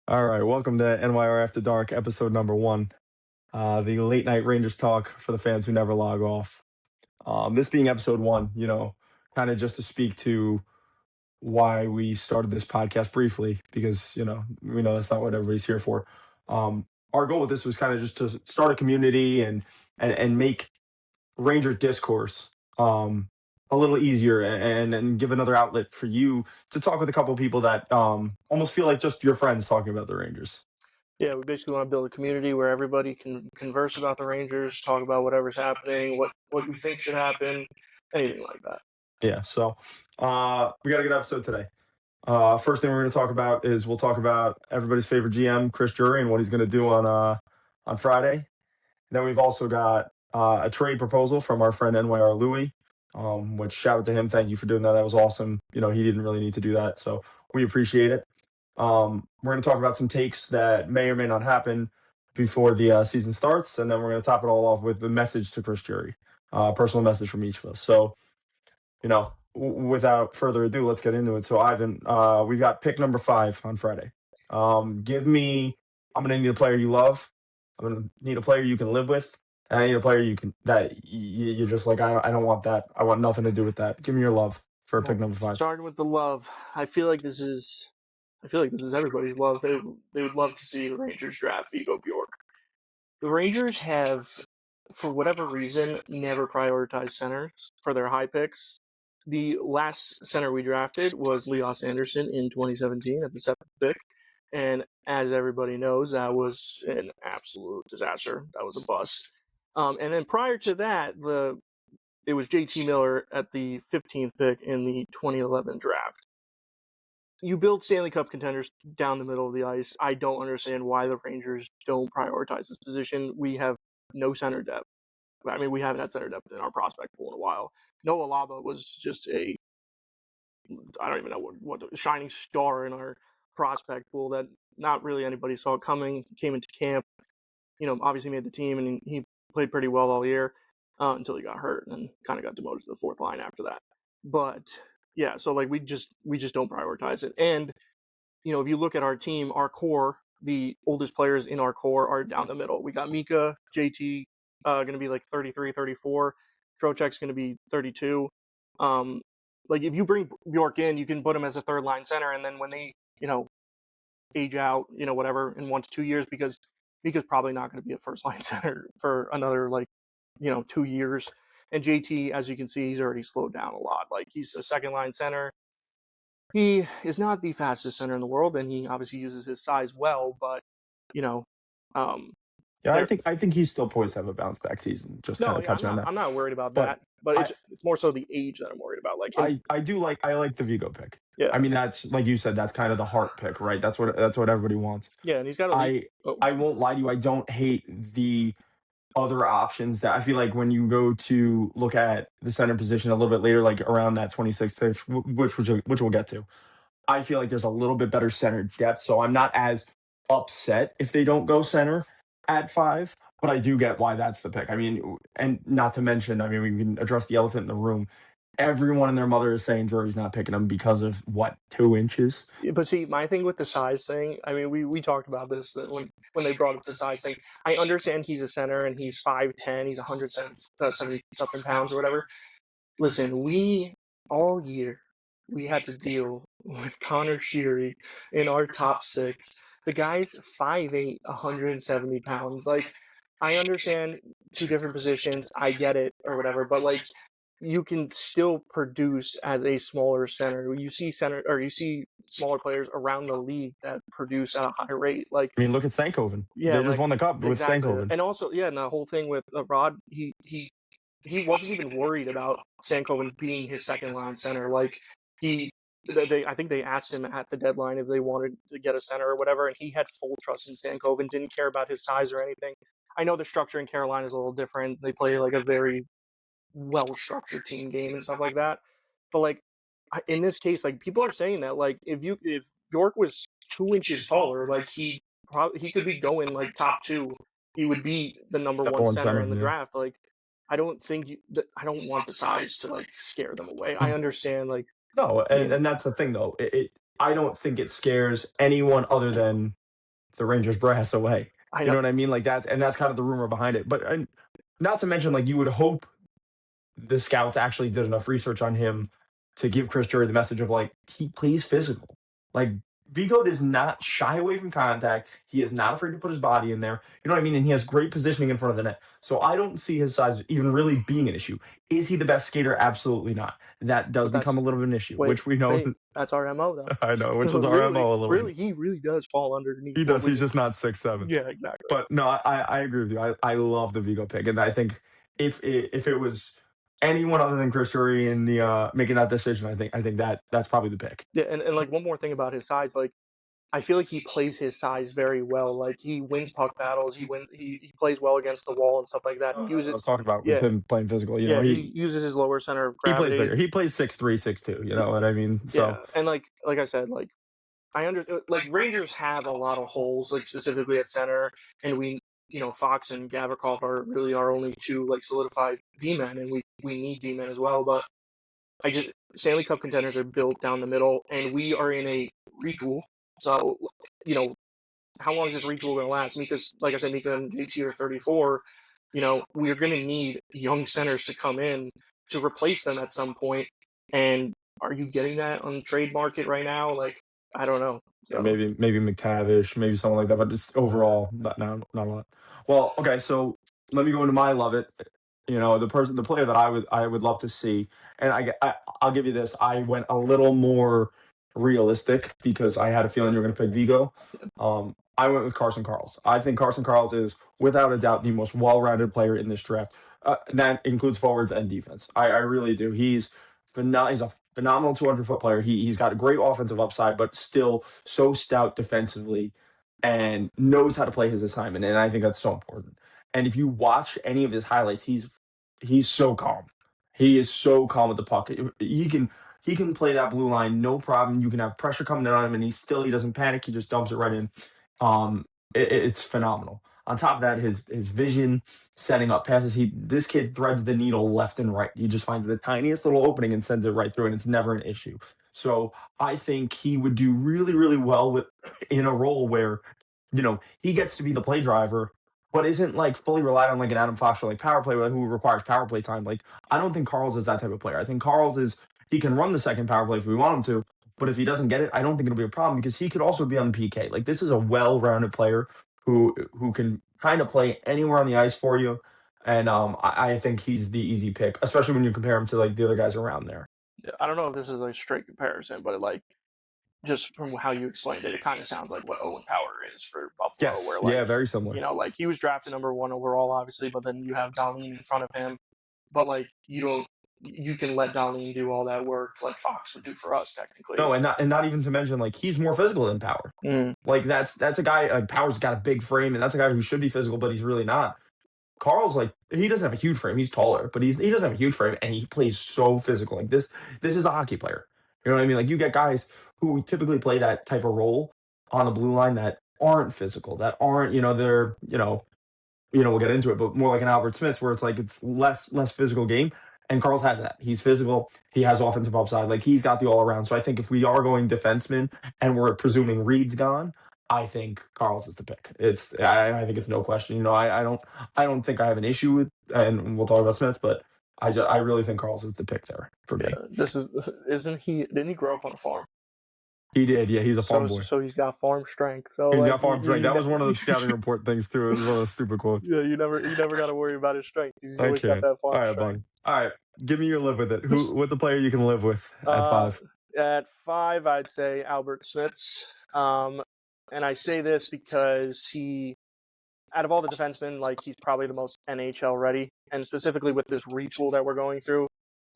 All right, welcome to NYR After Dark, episode number one, the late night Rangers talk for the fans who never log off. This being episode one, kind of just to speak to why we started this podcast briefly, because we know that's not what everybody's here for. Our goal with this was kind of just to start a community and make Ranger discourse a little easier and give another outlet for you to talk with a couple of people that almost feel like just your friends talking about the Rangers. Yeah, we basically want to build a community where everybody can converse about the Rangers, talk about whatever's happening, what we think should happen, anything like that. Yeah, so we got a good episode today. First thing we're going to talk about is we'll talk about everybody's favorite GM, Chris Drury, and what he's going to do on Friday. Then we've also got a trade proposal from our friend NYR Louie, which shout out to him. Thank you for doing that. That was awesome. He didn't really need to do that, so we appreciate it. We're going to talk about some takes that may or may not happen before the season starts, and then we're going to top it all off with the message to Chris Drury, personal message from each of us. So, without further ado, let's get into it. So, Ivan, we've got pick number 5 on Friday. I'm going to need a player you love. I'm going to need a player you can live with. And I need a player you're just like, I don't want that. I want nothing to do with that. Give me your love for pick number 5. Starting with the love, I feel like this is everybody's love. They would love to see the Rangers draft Vigo Bjork. The Rangers have, for whatever reason, never prioritized centers for their high picks. The last center we drafted was Leos Anderson in 2017 at the 7th pick. And as everybody knows, that was an absolute disaster. That was a bust. And then prior to that, it was JT Miller at the 15th pick in the 2011 draft. You build Stanley Cup contenders down the middle of the ice. I don't understand why the Rangers don't prioritize this position. We have no center depth. I mean, we haven't had center depth in our prospect pool in a while. Noah Laba was just I don't even know what shining star in our prospect pool that not really anybody saw coming. He came into camp, obviously made the team, and he played pretty well all year until he got hurt and kind of got demoted to the fourth line after that. But yeah, so like we just don't prioritize it. And if you look at our team, our core, the oldest players in our core are down the middle. We got Mika, JT, going to be like 33, 34. Trocheck's going to be 32. Like if you bring Bjork in, you can put him as a third line center, and then when they, age out, whatever in 1 to 2 years, because Mika's probably not going to be a first line center for another 2 years. And JT, as you can see, he's already slowed down a lot. Like he's a second line center. He is not the fastest center in the world, and he obviously uses his size well. But Yeah, I think he's still poised to have a bounce back season. Just kind of touching on that. I'm not worried about that, but it's more so the age that I'm worried about. Like I like the Vigo pick. Yeah, I mean, that's like you said, that's kind of the heart pick, right? That's what everybody wants. Yeah, and he's got. I won't lie to you. I don't hate the other options that I feel like when you go to look at the center position a little bit later, like around that 26th pick, which we'll get to. I feel like there's a little bit better center depth, so I'm not as upset if they don't go center at 5, but I do get why that's the pick. I mean, and not to mention, I mean, we can address the elephant in the room. Everyone and their mother is saying Drury's not picking him because of what, 2 inches? But see, my thing with the size thing, I mean, we talked about this when they brought up the size thing. I understand he's a center and he's 5'10", he's 170 something pounds or whatever. Listen, we all year we had to deal with Connor Sheary in our top 6. The guy's 5'8", 170 pounds. Like, I understand 2 different positions, I get it or whatever, but like you can still produce as a smaller center. You see smaller players around the league that produce at a high rate. Like, I mean, look at Stankoven. Yeah, they just won the cup with Stankoven. And also, yeah, and the whole thing with Rod, he wasn't even worried about Stankoven being his second line center. Like I think they asked him at the deadline if they wanted to get a center or whatever, and he had full trust in Stankoven, didn't care about his size or anything. I know the structure in Carolina is a little different. They play like a very well-structured team game and stuff like that. But like in this case, like people are saying that like if York was 2 inches taller, like he could be going like top 2. He would be the number 1 center in the draft. Like I don't want the size to like scare them away. I understand like no, and that's the thing though. I don't think it scares anyone other than the Rangers brass away. I You know. know what I mean? Like that, and that's kind of the rumor behind it. But and not to mention, like you would hope the scouts actually did enough research on him to give Chris Drury the message of like he plays physical. Like Vigo does not shy away from contact. He is not afraid to put his body in there. You know what I mean? And he has great positioning in front of the net. So I don't see his size even really being an issue. Is he the best skater? Absolutely not. That does But become a that's little bit of an issue, wait, which we know. hey, that's our MO though. I know, which So is our really, MO a little bit. really, he really does fall underneath He what does. He's we. just not 6'7". Yeah, exactly. But no, I agree with you. I love the Vigo pick, and I think if it was anyone other than Chris Drury in the making that decision, I think that's probably the pick. Yeah, and like one more thing about his size, like I feel like he plays his size very well. Like he wins puck battles, he plays well against the wall and stuff like that. That's what I Uses was talking about with yeah, him playing physical. You know, yeah, he uses his lower center of he plays bigger. gravity. He plays 6'3", 6'2". You know what I mean? Yeah, So and like I said, like like Rangers have a lot of holes, like specifically at center, and Fox and Gavrikov are really our only two like solidified D men, and we need D men as well. But I just Stanley Cup contenders are built down the middle, and we are in a retool. So how long is this retool going to last? Because like I said, Mika and JT are 34. We're going to need young centers to come in to replace them at some point. And are you getting that on the trade market right now? Like, I don't know. yeah, So maybe McTavish, maybe something like that, but just overall, not a lot. Well, okay, so let me go into my love it. You know, the player that I would love to see, and I'll give you this. I went a little more realistic because I had a feeling you were going to pick Vigo. I went with Carson Carls. I think Carson Carls is without a doubt the most well-rounded player in this draft. And that includes forwards and defense. I really do. He's a phenomenal 200-foot player. He's got a great offensive upside, but still so stout defensively and knows how to play his assignment. And I think that's so important. And if you watch any of his highlights, he's so calm. He is so calm with the puck. He can play that blue line no problem. You can have pressure coming in on him, and he doesn't panic. He just dumps it right in. It's phenomenal. On top of that, his vision, setting up passes. This kid threads the needle left and right. He just finds the tiniest little opening and sends it right through, and it's never an issue. So I think he would do really, really well in a role where, he gets to be the play driver, but isn't like fully relied on like an Adam Fox or like power play who requires power play time. Like I don't think Carl's is that type of player. I think Carl's is he can run the second power play if we want him to, but if he doesn't get it, I don't think it'll be a problem because he could also be on the PK. Like this is a well-rounded player who can kind of play anywhere on the ice for you. And I think he's the easy pick, especially when you compare him to like the other guys around there. I don't know if this is a straight comparison, but like just from how you explained it, it kind of sounds like what Owen Power is for Buffalo, Yes, where like yeah, very similar. like he was drafted number 1 overall, obviously, but then you have Darlene in front of him, but like you can let Darlene do all that work like Fox would do for us technically. No, and not even to mention like he's more physical than Power. Like that's a guy like Power's got a big frame, and that's a guy who should be physical, but he's really not. Carl's like he doesn't have a huge frame. He's taller, but he doesn't have a huge frame, and he plays so physical. Like this is a hockey player. You know what I mean? Like you get guys who typically play that type of role on the blue line that aren't physical, that aren't they're we'll get into it, but more like an Albert Smith's where it's like it's less physical game. And Carl's has that. He's physical. He has offensive upside. Like he's got the all around. So I think if we are going defenseman and we're presuming Reed's gone, I think Carl's is the pick. I think it's no question. I don't think I have an issue with, and we'll talk about Smiths, but I really think Carl's is the pick there for me. This didn't he grow up on a farm? He did, yeah. He's a farm boy. So he's got farm strength. So He's like, got farm strength. That was one of the scouting report things too. It was one of those stupid quotes. Yeah, you never got to worry about his strength. He's always got that farm All right, strength. All right, give me your live with it. What the player you can live with at 5? At 5, I'd say Albert Smits. And I say this because out of all the defensemen, like he's probably the most NHL ready, and specifically with this retool that we're going through,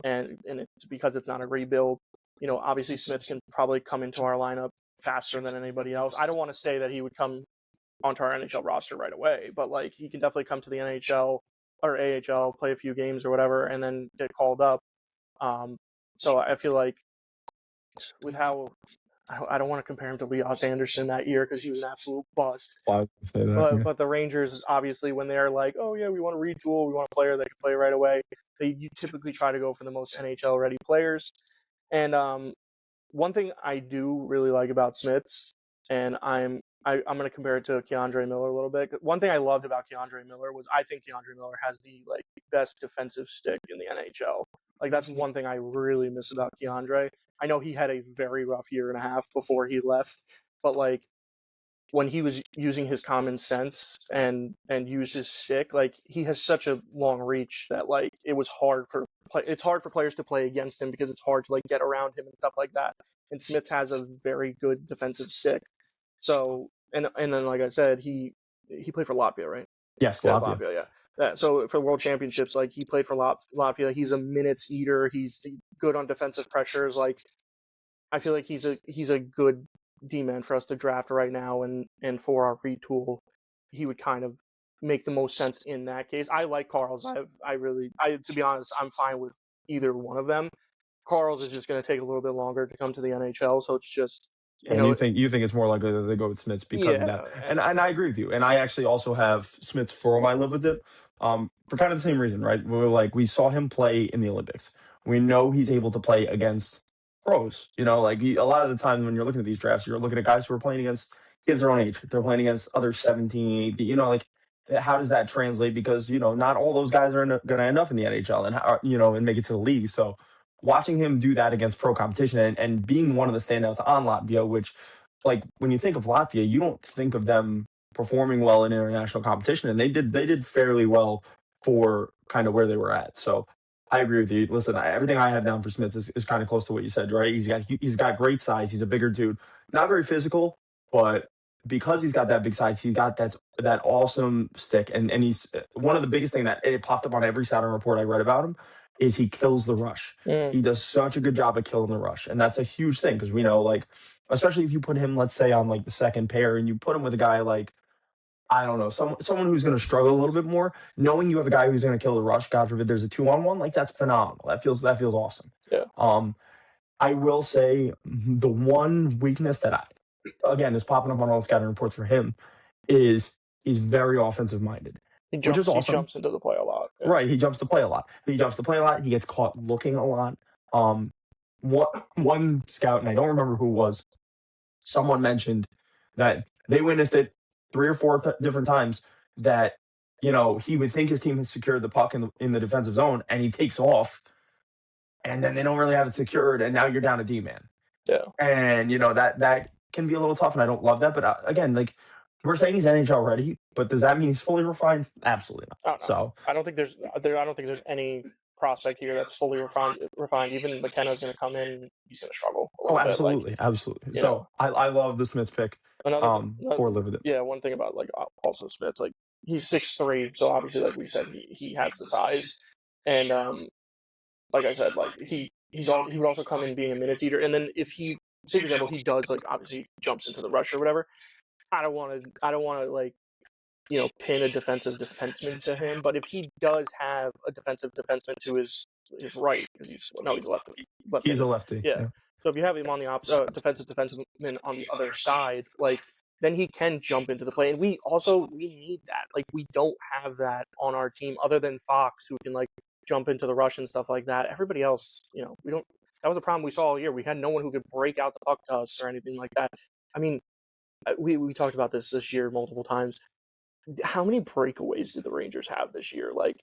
and it's because it's not a rebuild. Obviously Smits can probably come into our lineup faster than anybody else. I don't want to say that he would come onto our NHL roster right away, but like he can definitely come to the NHL or AHL, play a few games or whatever, and then get called up. So I feel like with how I don't want to compare him to Leos Anderson that year because he was an absolute bust. Well, I would say that, but the Rangers, obviously, when they're like, oh yeah, we want to retool, we want a player that can play right away, you typically try to go for the most NHL ready players. And one thing I do really like about Smits, and I'm I'm going to compare it to Keandre Miller a little bit. One thing I loved about Keandre Miller was I think Keandre Miller has the like best defensive stick in the NHL. Like that's one thing I really miss about Keandre. I know he had a very rough year and a half before he left, but like when he was using his common sense and used his stick, like he has such a long reach that like it's hard for players to play against him because it's hard to like get around him and stuff like that. And Smith has a very good defensive stick. So and then like I said, he played for Latvia, right? Yes, Yeah, Latvia. Latvia, yeah. So for World Championships, like he played for Latvia. He's a minutes eater. He's good on defensive pressures. Like I feel like he's a good D-man for us to draft right now, and for our retool, he would kind of make the most sense in that case. I like Carl's. To be honest, I'm fine with either one of them. Carl's is just going to take a little bit longer to come to the NHL, so it's just And you think it's more likely that they go with Smiths because of that. And I agree with you. And I actually also have Smiths for my live with it. For kind of the same reason, right? We saw him play in the Olympics. We know he's able to play against pros. A lot of the time when you're looking at these drafts, you're looking at guys who are playing against kids their own age. They're playing against other 17, 18, how does that translate? Because, not all those guys are going to end up in the NHL and make it to the league. So watching him do that against pro competition and being one of the standouts on Latvia, which, like, when you think of Latvia, you don't think of them performing well in international competition, and they did fairly well for kind of where they were at. So I agree with you. Listen, everything I have down for Smith is kind of close to what you said, right? He's got great size. He's a bigger dude, not very physical, but because he's got that big size, he's got that awesome stick, and he's one of the biggest thing that it popped up on every scouting report I read about him is he kills the rush. He does such a good job of killing the rush, and that's a huge thing because we know, like, especially if you put him, let's say, on like the second pair, and you put him with a guy like, I don't know, someone who's going to struggle a little bit more, knowing you have a guy who's going to kill the rush. God forbid there's a 2-on-1, like that's phenomenal. That feels awesome. Yeah. I will say the one weakness that again is popping up on all the scouting reports for him is he's very offensive minded. Which is awesome. He jumps into the play a lot. Yeah. Right, he jumps to play a lot. He gets caught looking a lot. One scout, and I don't remember who it was, someone mentioned that they witnessed it 3 or 4 different times that he would think his team has secured the puck in the defensive zone, and he takes off, and then they don't really have it secured, and now you're down a D-man. Yeah, and that can be a little tough, and I don't love that. But again, like, we're saying he's NHL ready, but does that mean he's fully refined? Absolutely not. So I don't think there's any prospect here that's fully refined. Even McKenna's going to come in; he's going to struggle. Absolutely, absolutely. So I love the Smiths pick. For live with it. Yeah, one thing about like also Smiths, like he's 6'3", so obviously, like we said, he has the size, and like I said, like he would also come in being a minutes eater, and then if he, say for example, he does like obviously jumps into the rush or whatever. I don't want to like pin a defensive defenseman to him, but if he does have a defensive defenseman to his right, because he's lefty. He's a lefty. Yeah. So if you have him on the defensive defenseman on the other side, like then he can jump into the play, and we need that. Like we don't have that on our team other than Fox, who can like jump into the rush and stuff like that. Everybody else, we don't. That was a problem we saw all year. We had no one who could break out the puck to us or anything like that. I mean, we talked about this year multiple times. How many breakaways did the Rangers have this year? Like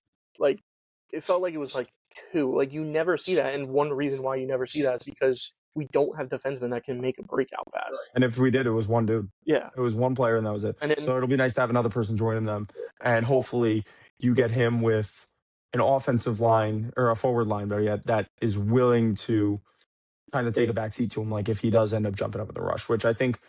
it felt like it was like 2. Like you never see that, and one reason why you never see that is because we don't have defensemen that can make a breakout pass. And if we did, it was one dude. Yeah, it was one player, and that was it. So it'll be nice to have another person joining them, and hopefully you get him with an offensive line or a forward line, better yet, that is willing to kind of take a backseat to him, like if he does end up jumping up at the rush, which I think,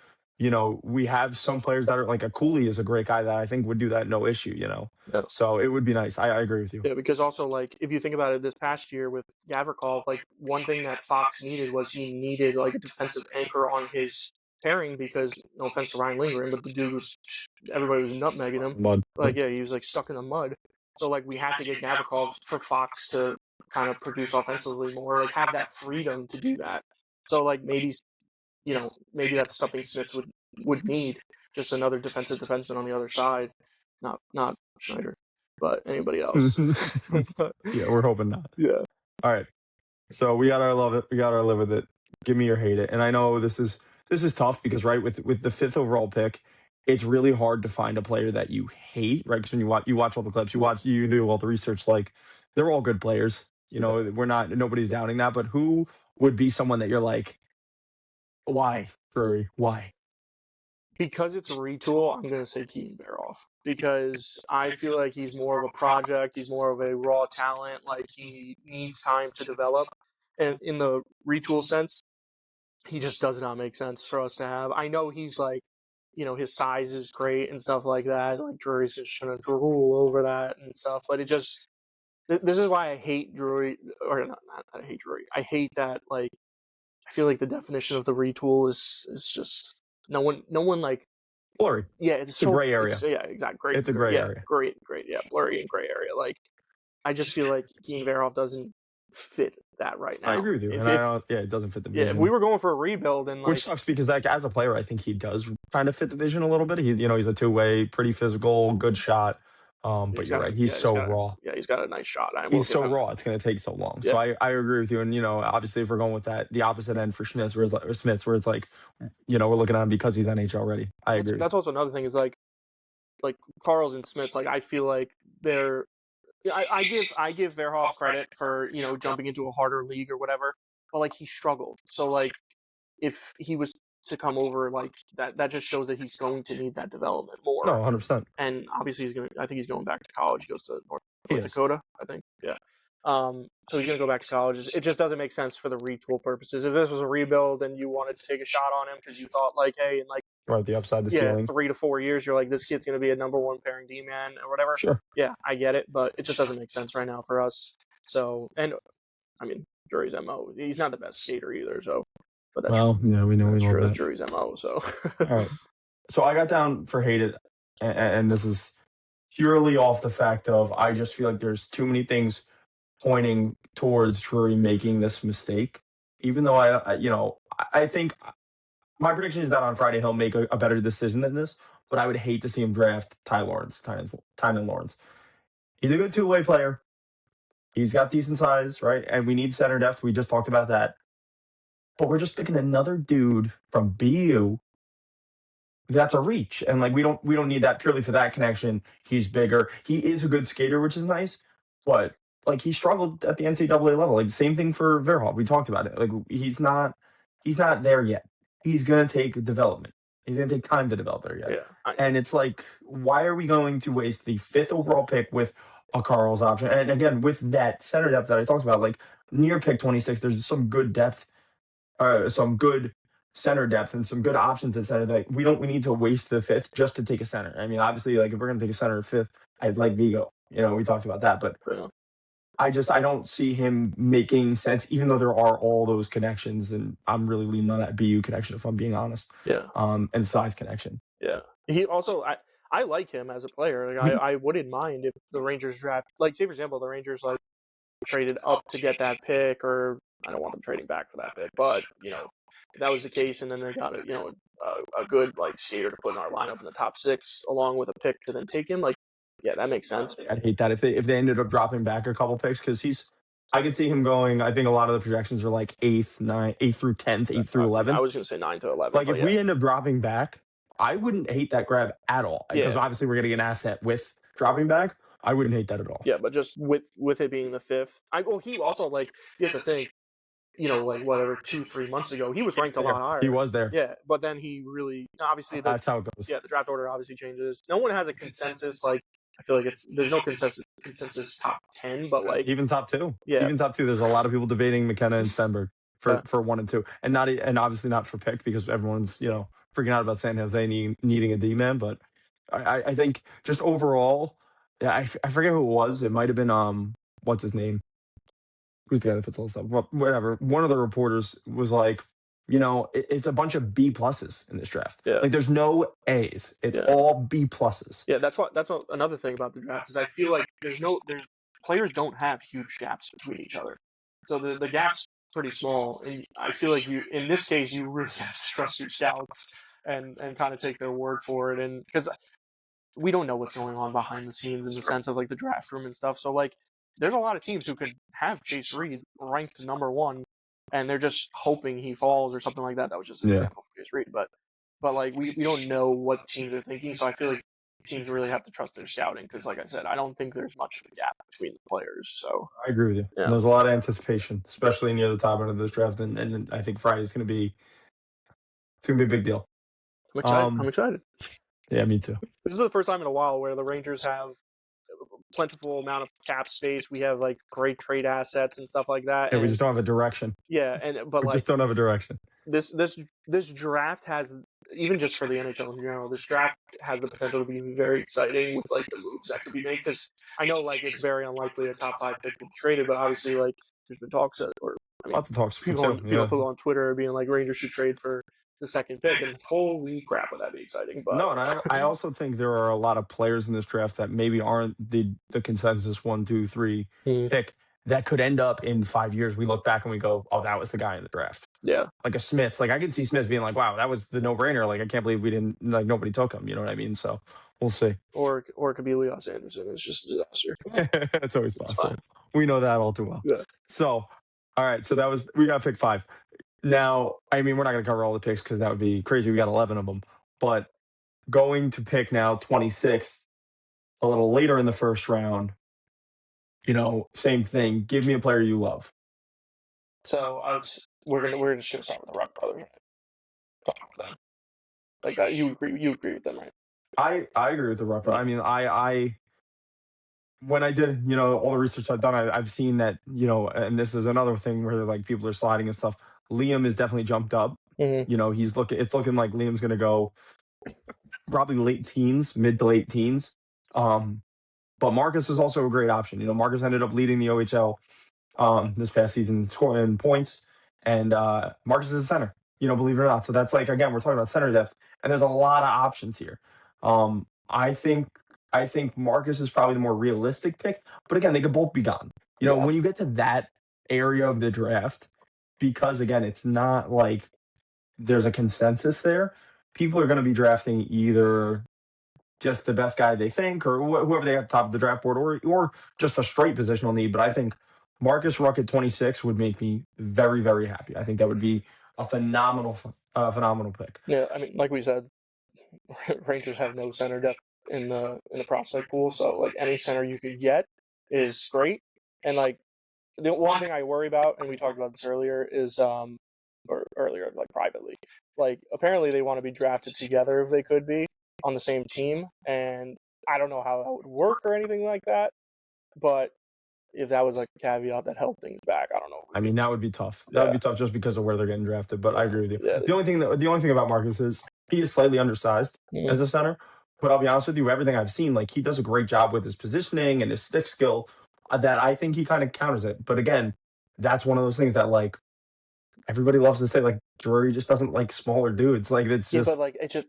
we have some players that are like a Cooley is a great guy that I think would do that no issue, Yeah. So it would be nice. I agree with you. Yeah, because also like if you think about it, this past year with Gavrikov, like one thing that Fox needed was he needed like a defensive anchor on his pairing because no offense to Ryan Lindgren, but the dude everybody was nutmegging him. Mud. Like he was like stuck in the mud. So like we had to get Gavrikov for Fox to kind of produce offensively more, like have that freedom to do that. So like maybe that's something Smith would need, just another defensive defenseman on the other side, not Schneider, but anybody else. Yeah, we're hoping not. Yeah. All right. So we got our love it. We got our live with it. Give me your hate it. And I know this is this is tough because right with the fifth overall pick, it's really hard to find a player that you hate, right? Because when you watch all the clips, you do all the research, like they're all good players. You know, nobody's doubting that, but who would be someone that you're like, why, Drury? Why? Because it's a retool, I'm going to say Keaton Bearoff. Because I feel like he's more of a project. He's more of a raw talent. Like, he needs time to develop. And in the retool sense, he just does not make sense for us to have. I know he's like, his size is great and stuff like that. Like, Drury's just going to drool over that and stuff. But it just, this is why I hate Drury, or not I hate Drury. I hate that, like, I feel like the definition of the retool is just no one like Blurry. yeah, It's a gray area. exactly. Great. It's a gray yeah, area. Great. Yeah, blurry and gray area. Like, I just feel like Keaton Bearoff doesn't fit that right now. I agree with you, and it doesn't fit the vision. Yeah, if we were going for a rebuild, and which sucks because like as a player, I think he does kind of fit the vision a little bit. He's he's a two-way, pretty physical, good shot. But you're right, he's so raw. Yeah, he's got a nice shot. He's so raw; it's going to take so long. So I agree with you, and obviously if we're going with that, the opposite end for Smith, where it's like, we're looking at him because he's NHL ready. I agree. That's also another thing is like Carls and Smith. Like, I feel like they're. I give Verhoff credit for jumping into a harder league or whatever, but like he struggled. So like if he was to come over, like that just shows that he's going to need that development more. No, 100%. And obviously I think he's going back to college. He goes to North Dakota, I think. Yeah. So he's going to go back to college. It just doesn't make sense for the retool purposes. If this was a rebuild and you wanted to take a shot on him because you thought like, hey, and like right, the upside, the ceiling. 3 to 4 years, you're like, this kid's going to be a number one pairing D-man or whatever. Sure. Yeah, I get it, but it just doesn't make sense right now for us. So, and I mean, Drury's MO. He's not the best skater either, so. But that's we know we love that. Drury's MO, so. All right. So I got down for hated, and this is purely off the fact of I just feel like there's too many things pointing towards Drury making this mistake. Even though I think my prediction is that on Friday he'll make a better decision than this, but I would hate to see him draft Tynan Lawrence. He's a good two-way player. He's got decent size, right? And we need center depth. We just talked about that. But we're just picking another dude from BU. That's a reach. And like we don't need that purely for that connection. He's bigger. He is a good skater, which is nice. But like he struggled at the NCAA level. Like same thing for Verhoff. We talked about it. Like he's not there yet. He's gonna take development. He's gonna take time to develop there yet. Yeah. And it's like, why are we going to waste the 5th overall pick with a Carl's option? And again, with that center depth that I talked about, like near pick 26, there's some good depth, some good center depth and some good options at center that we need to waste the 5th just to take a center. I mean, obviously, like if we're gonna take a center at 5th, I'd like Vigo. We talked about that, but I don't see him making sense, even though there are all those connections, and I'm really leaning on that BU connection, if I'm being honest. Yeah. And size connection. Yeah. He also, I like him as a player. Like, I wouldn't mind if the Rangers draft, like say for example, the Rangers like traded up to get that pick, or I don't want them trading back for that pick, but if that was the case, and then they got a good like skater to put in our lineup in the top 6, along with a pick to then take him, like. Yeah, that makes sense. I'd hate that if they ended up dropping back a couple picks because I could see him going. I think a lot of the projections are like 8th, 9th, 8th through 10th, 8th through 11th. I was going to say 9 to 11. Like if we end up dropping back, I wouldn't hate that grab at all because obviously we're getting an asset with dropping back. I wouldn't hate that at all. Yeah, but just with it being the 5th, he also like you have to think. Like whatever 2-3 months ago, he was ranked a lot higher. He was there. Yeah, but then he really obviously that's how it goes. Yeah, the draft order obviously changes. No one has a consensus. Like I feel like there's no consensus top 10, but like even top 2. Yeah, even top 2. There's a lot of people debating McKenna and Stenberg for 1 and 2, and obviously not for pick because everyone's freaking out about San Jose needing a D-man. But I think just overall, I forget who it was. It might have been what's his name. Who's the guy that puts all this stuff? Well, whatever. One of the reporters was like, it's a bunch of B pluses in this draft. Yeah. Like there's no A's. It's all B pluses. Yeah, that's another thing about the draft is I feel like players don't have huge gaps between each other. So the gap's pretty small. And I feel like in this case, you really have to trust your scouts and kind of take their word for it. And because we don't know what's going on behind the scenes in the sense of like the draft room and stuff. So like, there's a lot of teams who could have Chase Reed ranked number 1 and they're just hoping he falls or something like that. That was just an example for Chris Reed, but like we don't know what teams are thinking, so I feel like teams really have to trust their scouting because, like I said, I don't think there's much of a gap between the players. So I agree with you. Yeah. There's a lot of anticipation, especially near the top end of this draft, and I think Friday's going to be a big deal. I'm excited. Yeah, me too. This is the first time in a while where the Rangers have a plentiful amount of cap space. We have like great trade assets and stuff like that. Yeah, we and just don't have a direction. But We just don't have a direction. This draft has, even just for the NHL in general, this draft has the potential to be very exciting with like the moves that could be made. Because I know like it's very unlikely a top 5 pick will be traded, but obviously like there's been talks Lots of talks. People on Twitter being like Rangers should trade for the second pick, and holy crap, would that be exciting? But no, and I also think there are a lot of players in this draft that maybe aren't the consensus 1, 2, 3 pick that could end up in 5 years. We look back and we go, oh, that was the guy in the draft. Yeah, like a Smiths. Like I can see Smiths being like, wow, that was the no brainer. Like I can't believe we didn't nobody took him. You know what I mean? So we'll see. Or it could be Leos Anderson. It's just a disaster. It's always possible. We know that all too well. Yeah. So all right, so we got pick 5. Now, I mean, we're not going to cover all the picks because that would be crazy. We got 11 of them. But going to pick now 26, a little later in the first round, same thing. Give me a player you love. So we're gonna start with the Rock Brothers. Talk about them. Like that, you agree with them, right? I agree with the Rock Brothers. I mean, I when I did, all the research I've done, I've seen that, and this is another thing where like people are sliding and stuff. Liam is definitely jumped up. Mm-hmm. It's looking like Liam's going to go probably late teens, mid to late teens. But Marcus is also a great option. Marcus ended up leading the OHL this past season scoring points, and Marcus is a center. Believe it or not. So that's like, again, we're talking about center depth, and there's a lot of options here. I think Marcus is probably the more realistic pick, but again, they could both be gone. When you get to that area of the draft, because again, it's not like there's a consensus there. People are going to be drafting either just the best guy they think, or whoever they have at the top of the draft board, or just a straight positional need. But I think Marcus Ruck at 26 would make me very, very happy. I think that would be a phenomenal pick. Yeah, I mean, like we said, Rangers have no center depth in the prospect pool, so like any center you could get is great. And like the one thing I worry about, and we talked about this earlier, is like privately, like apparently they want to be drafted together if they could be on the same team, and I don't know how that would work or anything like that, but if that was like a caveat that held things back, I don't know. I mean, that would be tough. That would be tough just because of where they're getting drafted. But I agree with you. Yeah. The only thing about Marcus is he is slightly undersized as a center. But I'll be honest with you, everything I've seen, like he does a great job with his positioning and his stick skill. That I think he kind of counters it. But again, that's one of those things that like everybody loves to say, like Drury just doesn't like smaller dudes. Like it's just, but like it just,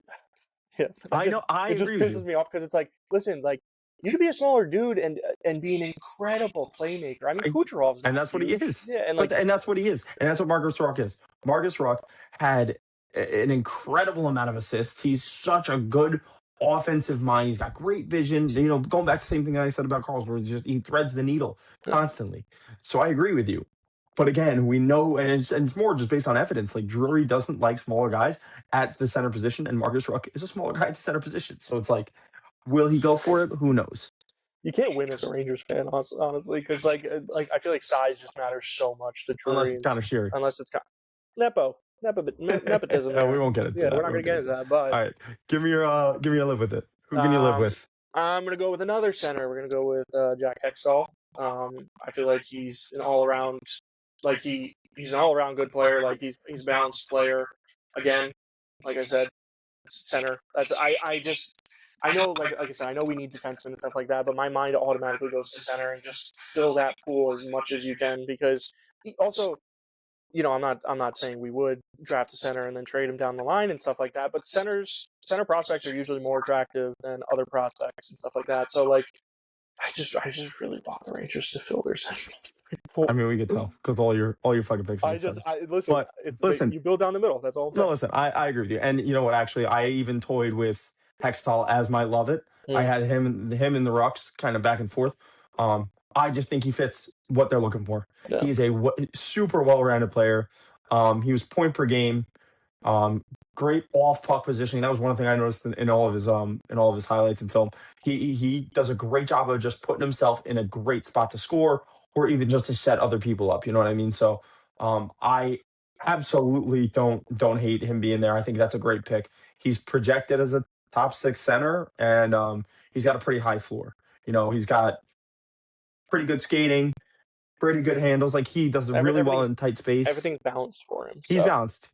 I know. It just pisses me off because it's like, listen, like you could be a smaller dude and be an incredible playmaker. I mean, Kucherov's and that's what he is. Yeah, and that's what he is, and that's what Marcus Ruck is. Marcus Ruck had an incredible amount of assists. He's such a good offensive mind. He's got great vision. Going back to the same thing that I said about Carlsberg, he threads the needle constantly. So I agree with you. But again, we know, and it's more just based on evidence. Like Drury doesn't like smaller guys at the center position, and Marcus Ruck is a smaller guy at the center position. So it's like, will he go for it? Who knows? You can't win as a Rangers fan, honestly, because like I feel like size just matters so much to Drury. Unless it's kind of sheer. Unless it's nepotism. No, we won't get into that. We're not going to get into that. But all right, give me your live with it. Who can you live with? I'm going to go with another center. We're going to go with Jack Hextall. I feel like he's an all around, like he's an all around good player. Like he's a balanced player. Again, like I said, center. I know, like I said, I know we need defensemen and stuff like that, but my mind automatically goes to center and just fill that pool as much as you can, because also, I'm not saying we would draft a center and then trade him down the line and stuff like that, but center prospects are usually more attractive than other prospects and stuff like that. So like, I just really want the Rangers to fill their center. I mean, we could tell because all your fucking picks. Listen, you build down the middle. That's all. No, listen, I agree with you, and you know what? Actually, I even toyed with Hextall as my love it. I had him and the Rucks kind of back and forth. I just think he fits what they're looking for. Yeah. He's a super well-rounded player. He was point per game. Um, Great off puck positioning. That was one thing I noticed in all of his highlights and film. He does a great job of just putting himself in a great spot to score, or even just to set other people up. You know what I mean? So I absolutely don't hate him being there. I think that's a great pick. He's projected as a top six center, and he's got a pretty high floor. He's got pretty good skating, pretty good handles. Like he does really well in tight space. Everything's balanced for him. He's So. balanced.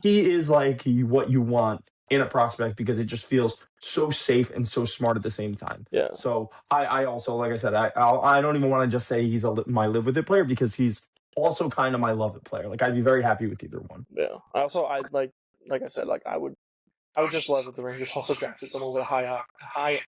He is like what you want in a prospect because it just feels so safe and so smart at the same time. Yeah. So I also, like I said, I don't even want to just say he's my live with it player because he's also kind of my love it player. Like I'd be very happy with either one. Yeah. I like I said, like I would just love if the Rangers also drafted someone with a high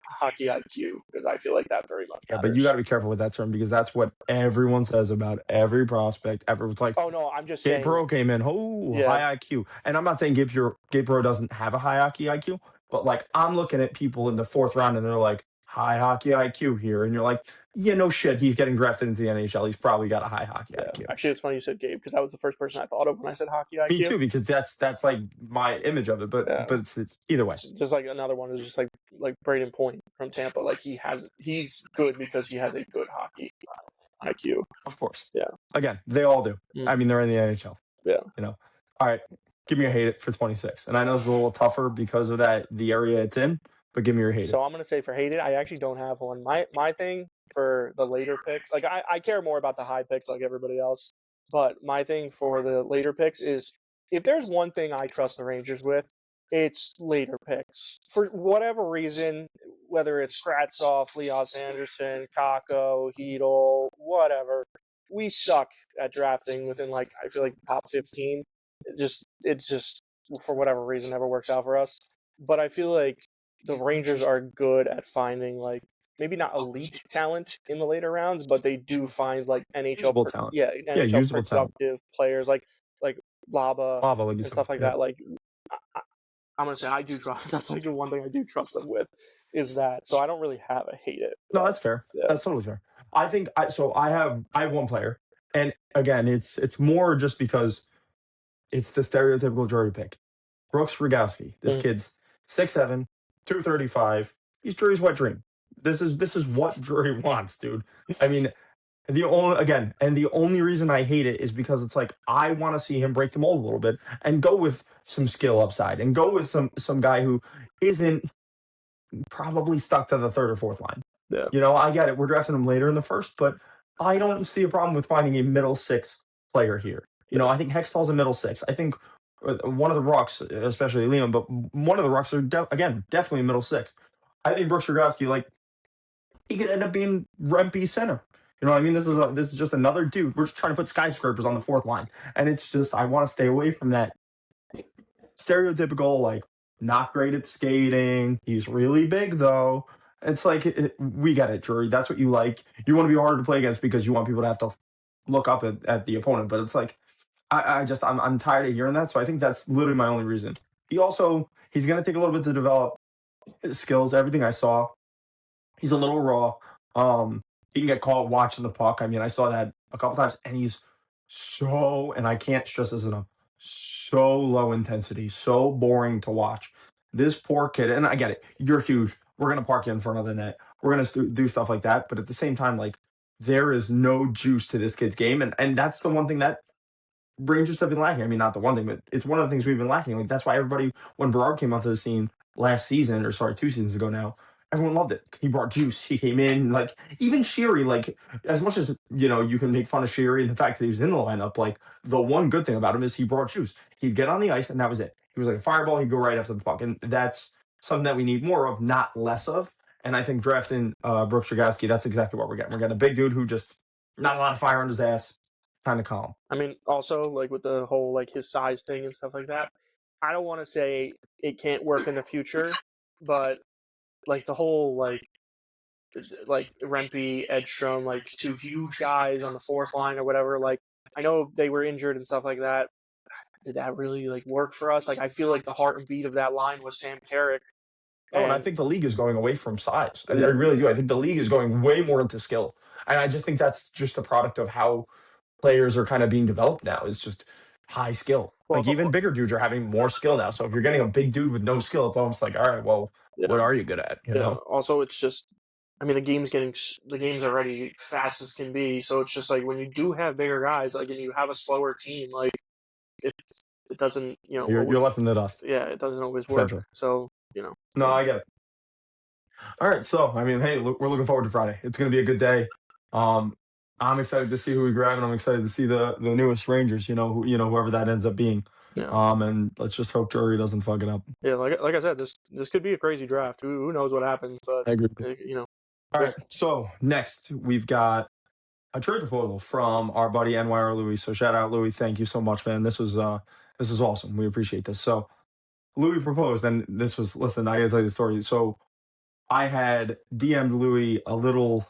hockey IQ because I feel like that very much matters. Yeah, but you got to be careful with that term because that's what everyone says about every prospect. Everyone's like, oh no, I'm just Gabe saying. Perreault came in, high IQ, and I'm not saying Gabe Perreault doesn't have a high hockey IQ, but like I'm looking at people in the fourth round and they're like high hockey IQ here, and you're like, yeah, no shit, he's getting drafted into the NHL. He's probably got a high hockey IQ. Actually, it's funny you said Gabe because that was the first person I thought of when I said hockey IQ. Me too, because that's like my image of it. But it's either way. Just like another one is just like Braden Point from Tampa. Like he's good because he has a good hockey IQ. Of course. Yeah. Again, they all do. I mean, they're in the NHL. Yeah. All right. Give me your hate it for 26. And I know it's a little tougher because of the area it's in, but give me your hate it. So I'm going to say for hate it, I actually don't have one. My thing for the later picks, like I care more about the high picks like everybody else, but my thing for the later picks is if there's one thing I trust the Rangers with, it's later picks. For whatever reason, whether it's Kravtsov, Leon Sanderson, Kakko, Hedel, whatever, we suck at drafting within I feel like top 15. It just for whatever reason never works out for us. But I feel like the Rangers are good at finding maybe not elite talent in the later rounds, but they do find NHL usable talent. NHL usable productive talent. Players like Laba and stuff like that. I'm gonna say I do trust. That's the one thing I do trust them with is that. So I don't really have a hate it. No, that's fair. Yeah. That's totally fair. I think I have one player, and again, it's more just because it's the stereotypical Drury pick. Brooks Rogowski. This kid's 6'7", 235. He's Drury's wet dream. This is what Drury wants, dude. I mean, the only reason I hate it is because it's like I want to see him break the mold a little bit and go with some skill upside and go with some guy who isn't probably stuck to the third or fourth line. Yeah. I get it. We're drafting him later in the first, but I don't see a problem with finding a middle six player here. I think Hextall's a middle six. I think one of the Rucks, especially Liam, but one of the Rucks are definitely a middle six. I think Brooks Rogowski, he could end up being Rempe center. You know what I mean? This is just another dude. We're just trying to put skyscrapers on the fourth line, and it's just I want to stay away from that stereotypical not great at skating. He's really big though. It's we get it, Drury. That's what you like. You want to be harder to play against because you want people to have to look up at the opponent. But it's I'm tired of hearing that. So I think that's literally my only reason. He's going to take a little bit to develop his skills. Everything I saw, he's a little raw. He can get caught watching the puck. I mean, I saw that a couple times, and he's and I can't stress this enough, so low intensity, so boring to watch. This poor kid, and I get it. You're huge. We're going to park you in front of the net. We're going to do stuff like that. But at the same time, there is no juice to this kid's game. And that's the one thing that Rangers have been lacking. I mean, not the one thing, but it's one of the things we've been lacking. That's why everybody, when Berard came onto the scene last season, 2 seasons ago now, everyone loved it. He brought juice. He came in, even Sheary, as much as, you can make fun of Sheary and the fact that he was in the lineup, the one good thing about him is he brought juice. He'd get on the ice, and that was it. He was like a fireball. He'd go right after the puck. And that's something that we need more of, not less of. And I think drafting Brooks Rogowski, that's exactly what we're getting. We're getting a big dude who just not a lot of fire on his ass, kind of calm. I mean, also, with the whole, his size thing and stuff like that, I don't want to say it can't work in the future, but, the whole, Rempe, Edstrom, 2 huge guys on the fourth line or whatever, I know they were injured and stuff like that. Did that really, work for us? I feel like the heart and beat of that line was Sam Carrick. And I think the league is going away from size. I really do. I think the league is going way more into skill. And I just think that's just a product of how players are kind of being developed now. Is just high skill. Well, Like it's even all, bigger dudes are having more skill now. So if you're getting a big dude with no skill, it's almost like, all right, well, yeah, what are you good at? You yeah. know? Also, it's just, I mean, the game's already fast as can be. So it's just like when you do have bigger guys, like, and you have a slower team, like it it doesn't, You're left in the dust, yeah, it doesn't always work. essentially. So No, I get it. All right, so I mean, hey, look, we're looking forward to Friday. It's going to be a good day. Um, I'm excited to see who we grab, and I'm excited to see the newest Rangers. Whoever that ends up being. yeah, And let's just hope Drury doesn't fuck it up. yeah. Like I said, this could be a crazy draft. Who knows what happens? But I agree. All there's right, so next we've got a trade proposal from our buddy NYR Louis. So shout out Louis, thank you so much, man. This was awesome. We appreciate this. So Louis proposed, and this was listen. I gotta tell you the story. So I had DM'd Louis a little,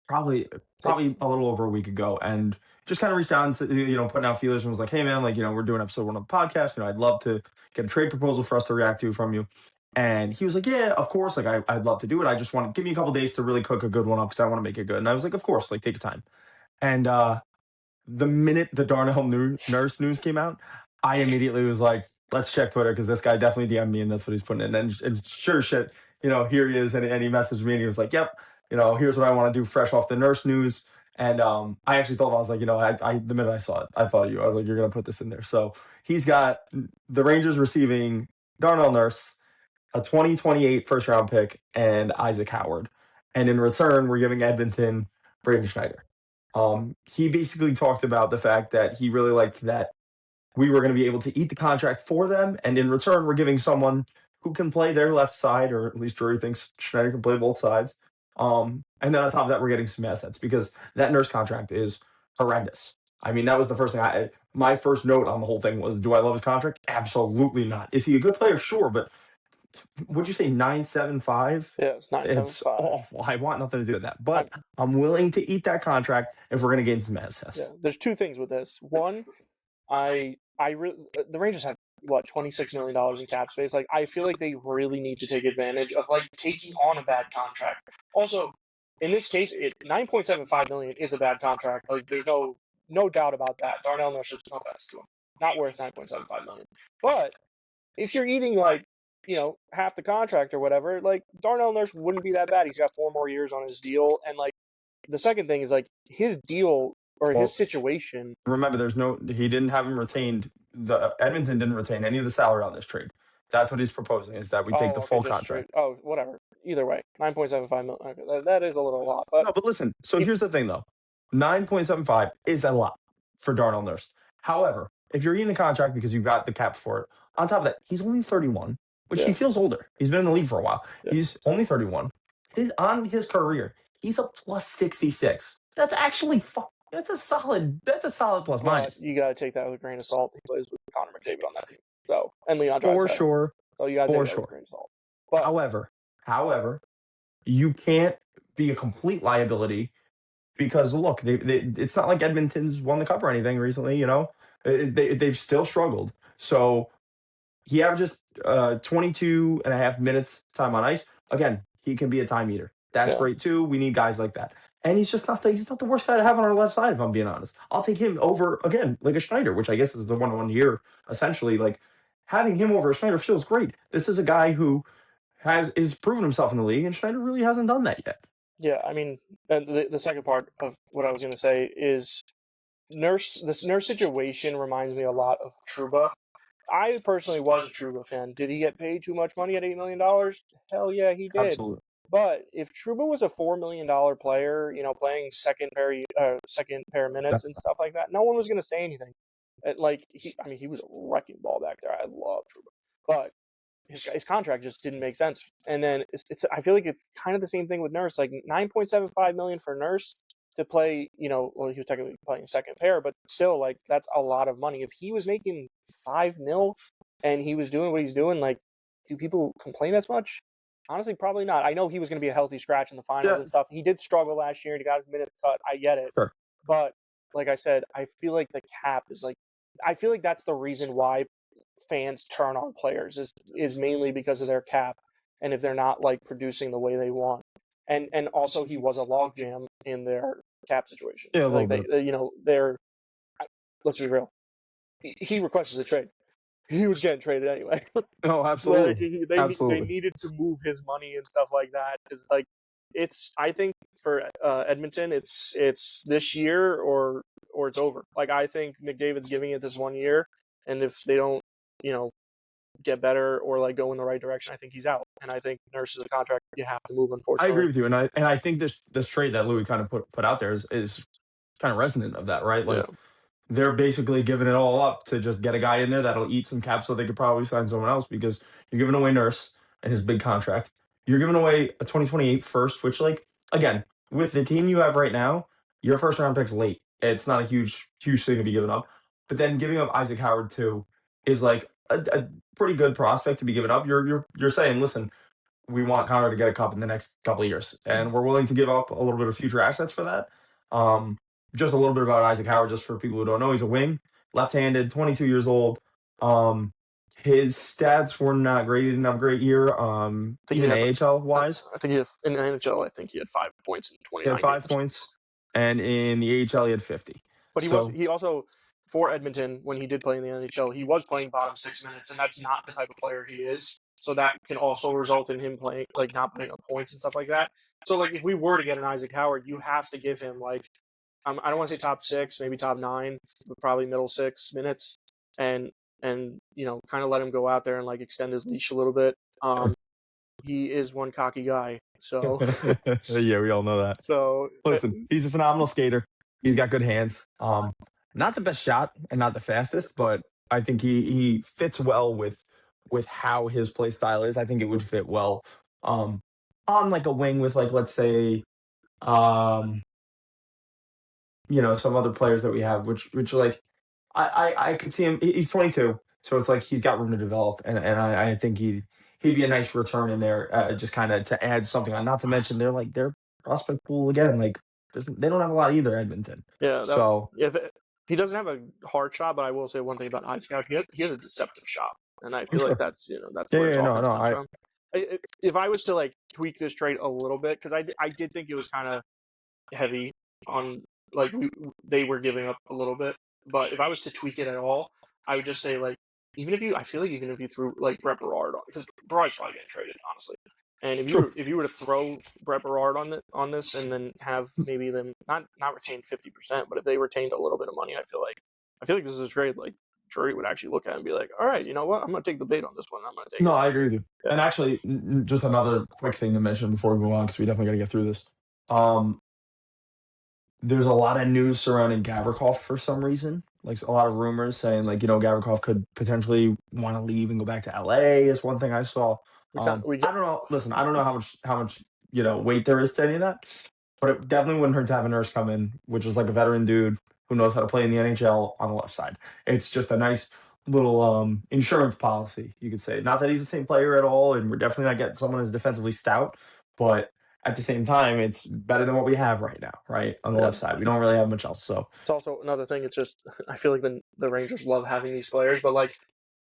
probably probably a little over a week ago, and just kind of reached out and said, putting out feelers, and was like, hey man, like, we're doing episode 1 of the podcast. I'd love to get a trade proposal for us to react to from you. And he was like, yeah, of course, like I'd love to do it. I just want to give me a couple days to really cook a good one up because I want to make it good. And I was like, of course, like take your time. And the minute the Darnell Nurse news came out, I immediately was like, let's check Twitter because this guy definitely DM'd me and that's what he's putting in. And sure shit, here he is. And he messaged me and he was like, yep, here's what I want to do fresh off the Nurse news. And I actually told him, I was like, the minute I saw it, I thought of you. I was like, you're going to put this in there. So he's got the Rangers receiving Darnell Nurse, a 2028 first round pick, and Isaac Howard. And in return, we're giving Edmonton Braden Schneider. He basically talked about the fact that he really liked that we were going to be able to eat the contract for them, and in return, we're giving someone who can play their left side, or at least Drury thinks Schneider can play both sides. And then on top of that, we're getting some assets because that Nurse contract is horrendous. I mean, that was the first thing my first note on the whole thing was, do I love his contract? Absolutely not. Is he a good player? Sure, but would you say 975? yeah, it's 975. It's awful. I want nothing to do with that. But I'm willing to eat that contract if we're going to gain some assets. Yeah, there's two things with this. One, the Rangers have what, $26 million in cap space. Like, I feel like they really need to take advantage of like taking on a bad contract. Also, in this case, $9.75 million is a bad contract. Like, there's no doubt about that. Darnell Nurse is no offense to him, not worth $9.75 million. But if you're eating like half the contract or whatever, like Darnell Nurse wouldn't be that bad. He's got 4 more years on his deal, and like the second thing is like his deal or his situation. Remember, he didn't have him retained. The Edmonton didn't retain any of the salary on this trade. That's what he's proposing, is that we take the full contract. Whatever. Either way, $9.75 million. Okay, that is a little lot. But no, but listen. So here's the thing, though: 9.75 is a lot for Darnell Nurse. However, if you're eating the contract because you've got the cap for it, on top of that, he's only 31, which he feels older. He's been in the league for a while. Yeah. He's only 31. On his career, he's a plus 66. That's actually That's a solid plus minus. You got to take that with a grain of salt. He plays with Connor McDavid on that team. So, and Leon Draisaitl. For sure. So you got to take that with a grain of salt. But, however, you can't be a complete liability because look, it's not like Edmonton's won the cup or anything recently. They've still struggled. So he averages 22 and a half minutes time on ice. Again, he can be a time eater. That's great too. We need guys like that. And he's not the worst guy to have on our left side, if I'm being honest. I'll take him over, again, like a Schneider, which I guess is the one here, essentially. Like, having him over a Schneider feels great. This is a guy who is proven himself in the league, and Schneider really hasn't done that yet. Yeah, I mean, the second part of what I was going to say is this Nurse situation reminds me a lot of Trouba. I personally was a Trouba fan. Did he get paid too much money at $8 million? Hell yeah, he did. Absolutely. But if Trouba was a $4 million player, playing second pair minutes and stuff like that, no one was going to say anything. He was a wrecking ball back there. I love Trouba, but his contract just didn't make sense. And then I feel like it's kind of the same thing with Nurse. Like $9.75 million for Nurse to play. He was technically playing second pair, but still, like, that's a lot of money. If he was making $5 million and he was doing what he's doing, like, do people complain as much? Honestly, probably not. I know he was going to be a healthy scratch in the finals and stuff. He did struggle last year and he got his minutes cut. I get it. Sure. But like I said, I feel like the cap is I feel like that's the reason why fans turn on players is mainly because of their cap and if they're not like producing the way they want. and also he was a logjam in their cap situation. Yeah, a little Like bit. they're let's be real. He requested a trade. He was getting traded anyway. Oh, Like absolutely, they absolutely. needed to move his money and stuff like that. Is like it's I think for Edmonton it's this year or it's over. Like I think McDavid's giving it this 1 year, and if they don't you know get better or like go in the right direction, I think he's out. And I think Nurse is a contract you have to move, I agree unfortunately. with you, and I think this trade that Louis kind of put out there is kind of resonant of that, right? Yeah, Like they're basically giving it all up to just get a guy in there that'll eat some cap so they could probably sign someone else because you're giving away Nurse and his big contract. You're giving away a 2028 first, which, like, again, with the team you have right now, your first round pick's late. It's not a huge thing to be giving up. But then giving up Isaac Howard too is like a pretty good prospect to be given up. You're saying, listen, we want Connor to get a cup in the next couple of years, and we're willing to give up a little bit of future assets for that. Um, just a little bit about Isaac Howard, just for people who don't know, he's a wing, left-handed, 22 years old. Um, his stats were not great. He didn't have a great year, even AHL wise. I think he had, in the NHL. I think he had 5 points in He 29 had 5 games. points, and in the AHL he had 50. But So he also for Edmonton when he did play in the NHL, he was playing bottom 6 minutes, and that's not the type of player he is. So that can also result in him playing like not putting up points and stuff like that. So like if we were to get an Isaac Howard, you have to give him like I don't want to say top 6, maybe top 9, but probably middle 6 minutes, and kind of let him go out there and like extend his leash a little bit. He is one cocky guy, so yeah, we all know that. so Listen, he's a phenomenal skater. He's got good hands. Not the best shot and not the fastest, but I think he fits well with how his play style is. I think it would fit well on like a wing with, like, let's say, um some other players that we have, which like I could see him. He's 22, so it's like he's got room to develop, and I think he'd be a nice return in there, just kind of to add something on. Not to mention their prospect pool again. Like they don't have a lot either, Edmonton. yeah, So if he doesn't have a hard shot, but I will say one thing about Isaac Scout, he has a deceptive shot, and I feel like sure, that's yeah, where his yeah, no, offense no, comes from. If I was to like tweak this trade a little bit, because I did think it was kind of heavy on like they were giving up a little bit, but if I was to tweak it at all, I would just say like I feel like even if you threw like Brett Berard on, because Berard's probably getting traded honestly, and true. if you were to throw Brett Berard on this and then have maybe them not retain 50%, but if they retained a little bit of money, I feel like this is a trade like Drury would actually look at it and be like, all right, you know what, I'm gonna take the bait on this one. I'm gonna take No, it. I agree with you. Yeah, And actually, just another quick thing to mention before we move on, because we definitely got to get through this. Um, there's a lot of news surrounding Gavrikov for some reason. Like a lot of rumors saying, like, Gavrikov could potentially want to leave and go back to LA is one thing I saw. we I don't know. Listen, I don't know how much weight there is to any of that, but it definitely wouldn't hurt to have a Nurse come in, which is like a veteran dude who knows how to play in the NHL on the left side. It's just a nice little insurance policy, you could say. Not that he's the same player at all, and we're definitely not getting someone as defensively stout, but at the same time, it's better than what we have right now, right? On the yeah. left side. We don't really have much else. So It's also another thing. It's just I feel like the Rangers love having these players, but like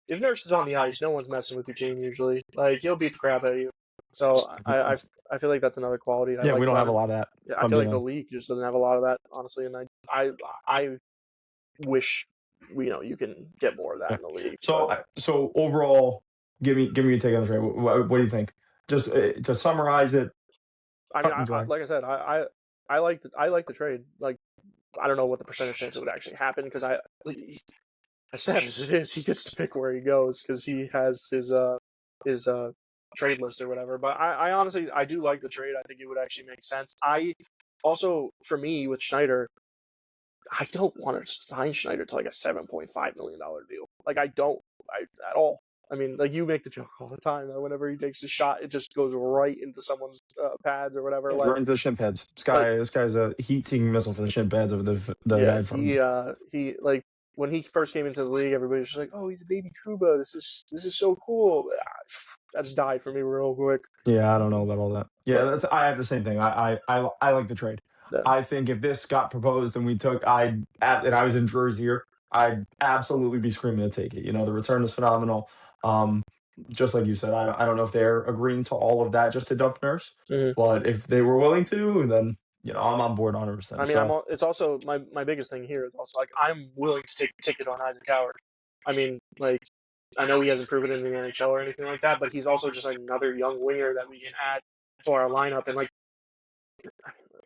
if Nurse is on the ice, no one's messing with your team usually. Like he'll beat the crap out of you. So I feel like that's another quality I yeah, we like don't about have a him. lot of that. Yeah, If I I'm feel being like the honest. league just doesn't have a lot of that, honestly, and I wish you can get more of that Yeah. in the league. So But so overall, give me your take on the trade. What do you think? Just to summarize it, I mean, cut and dry. like I said, I like the trade. Like I don't know what the percentage chance it would actually happen because as sad as it is, he gets to pick where he goes because he has his trade list or whatever. But I honestly I do like the trade. I think it would actually make sense. I also for me with Schneider, I don't want to sign Schneider to like a $7.5 million deal. Like I don't at all. I mean, like you make the joke all the time that whenever he takes a shot, it just goes right into someone's pads or whatever. Yeah, right into the shin pads. Like This guy's a heat-seeking missile for the shin pads of the yeah, guy from. he like when he first came into the league, everybody's just like, "Oh, he's a baby Truba. This is so cool." That's died for me real quick. Yeah, I don't know about all that. Yeah, But I have the same thing. I like the trade. yeah, I think if this got proposed and and I was in Drury's ear, I'd absolutely be screaming to take it. The return is phenomenal. just like you said, I don't know if they're agreeing to all of that just to dump Nurse, Mhm. but if they were willing to, then I'm on board 100%. I mean, So it's also my biggest thing here is also like I'm willing to take a ticket on Isaac Howard. I mean, like I know he hasn't proven it in the NHL or anything like that, but he's also just another young winger that we can add to our lineup. And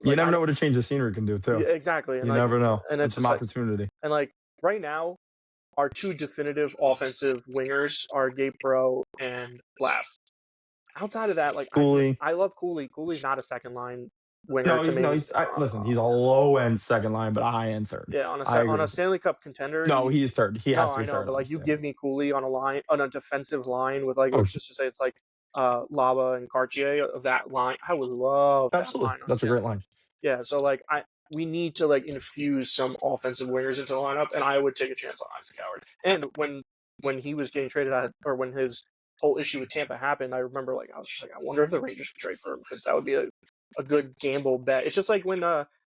you never I know what a change of scenery can do too. yeah, exactly, You never know. and it's It's an just like, opportunity. and like right now, our two definitive offensive wingers are Gabe Pro and Laugh. Outside of that, like Cooley. I love Cooley. Cooley's not a second line winger No, to he's no, me. listen. He's a low end second line, but a high end third. Yeah, I on a agree. Stanley Cup contender, No, he's third. He no, has to I be know, third but on the like you stand. give me Cooley on a defensive line with like Oh, let's just say it's like Lava and Cartier of that line. I would love that absolutely. line. That's a great line. Yeah, so like we need to like infuse some offensive wingers into the lineup, and I would take a chance on Isaac Howard. And when he was getting traded out, or when his whole issue with Tampa happened, I remember like I was just like, I wonder if the Rangers could trade for him because that would be a good gamble bet. It's just like when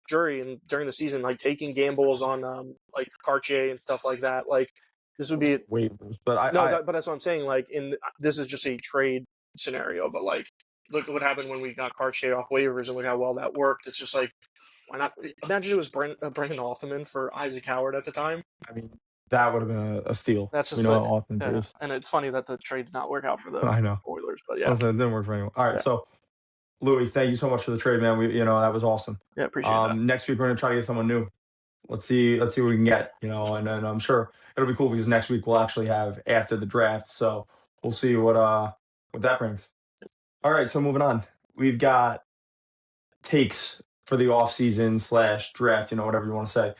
Drury and during the season like taking gambles on like Cartier and stuff like that. Like this would be Waivers, but but that's what I'm saying. Like this is just a trade scenario, but like look at what happened when we got Cartier off waivers and look how well that worked. It's just like why not? Imagine it was Brendan Othman for Isaac Howard at the time. I mean, that would have been a steal. That's We just know like, how often it yeah. is. And it's funny that the trade did not work out for the I know. Oilers, but yeah. Listen, it didn't work for anyone. All right, Yeah. so Louis, thank you so much for the trade, man. That was awesome. Yeah, appreciate that. Next week we're gonna try to get someone new. Let's see what we can get. And then I'm sure it'll be cool because next week we'll actually have after the draft. So we'll see what that brings. All right, so moving on, we've got takes for the off season / draft. Whatever you want to say.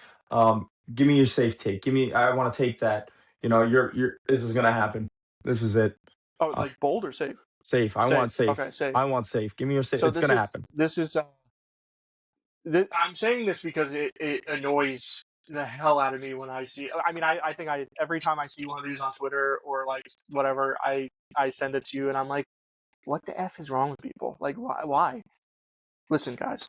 Give me your safe take. I want to take that. This is gonna happen. This is it. Oh, like bold or safe? Safe. I want safe. Okay, safe. I want safe. Give me your safe. So it's gonna happen. This is. I'm saying this because it annoys the hell out of me when I see. I mean, I think every time I see one of these on Twitter or like whatever, I send it to you and I'm like, what the f is wrong with people? Like, why? Listen, guys,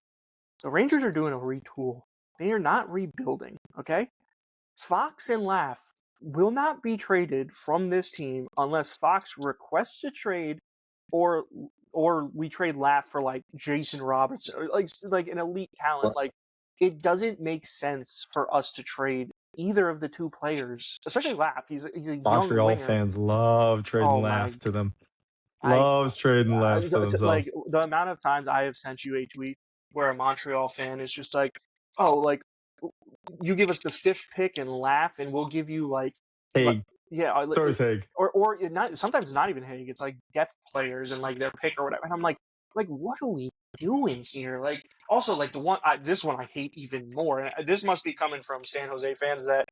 the Rangers are doing a retool. They are not rebuilding. Okay, Fox and Laugh will not be traded from this team unless Fox requests a trade or we trade Laugh for like Jason Robertson or like an elite talent. Like it doesn't make sense for us to trade either of the two players, especially Laugh. He's a young Montreal winger. fans love trading Laugh to them. Loves trading Laugh to themselves. Like the amount of times I have sent you a tweet where a Montreal fan is just like, "Oh, like you give us the 5th pick and Laugh, and we'll give you like Haig. Yeah, Third Haig. Or not. Sometimes not even Haig. It's like depth players and like their pick or whatever. And I'm like, what are we doing here? Like, also like this one I hate even more. And this must be coming from San Jose fans that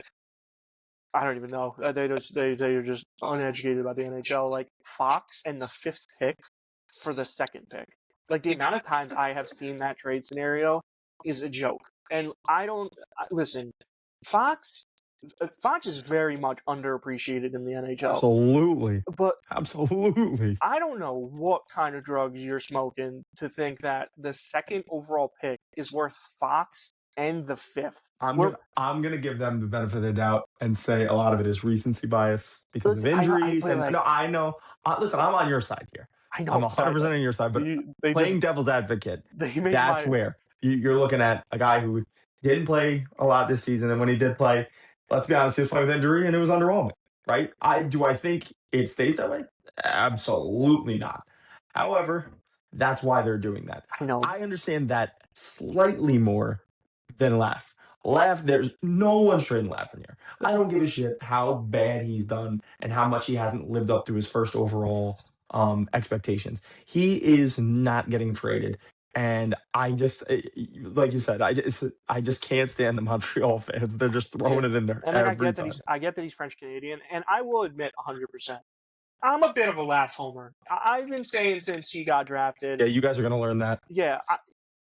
I don't even know. They are just uneducated about the NHL. Like Fox and the 5th pick for the 2nd pick. Like the amount of times I have seen that trade scenario is a joke. And I don't listen. Fox is very much underappreciated in the NHL. Absolutely. But absolutely. I don't know what kind of drugs you're smoking to think that the 2nd overall pick is worth Fox and the 5th. I'm gonna give them the benefit of the doubt and say a lot of it is recency bias because of injuries. I know. Listen, I'm on your side here. I know. I'm 100% on your side, but playing devil's advocate, that's where you're looking at a guy who didn't play a lot this season, and when he did play, let's be honest, he was playing with injury and it was underwhelming, right? I think it stays that way? Absolutely not. However, that's why they're doing that. I know. I understand that slightly more than Laugh. There's no one's trading Laugh in here. I don't give a shit how bad he's done and how much he hasn't lived up to his first overall expectations. He is not getting traded. And I just, like you said, I just can't stand the Montreal fans. They're just throwing it in there and every time. I get that he's French Canadian, and I will admit 100%. I'm a bit of a Laugh homer. I've been saying since he got drafted. Yeah, you guys are going to learn that. Yeah,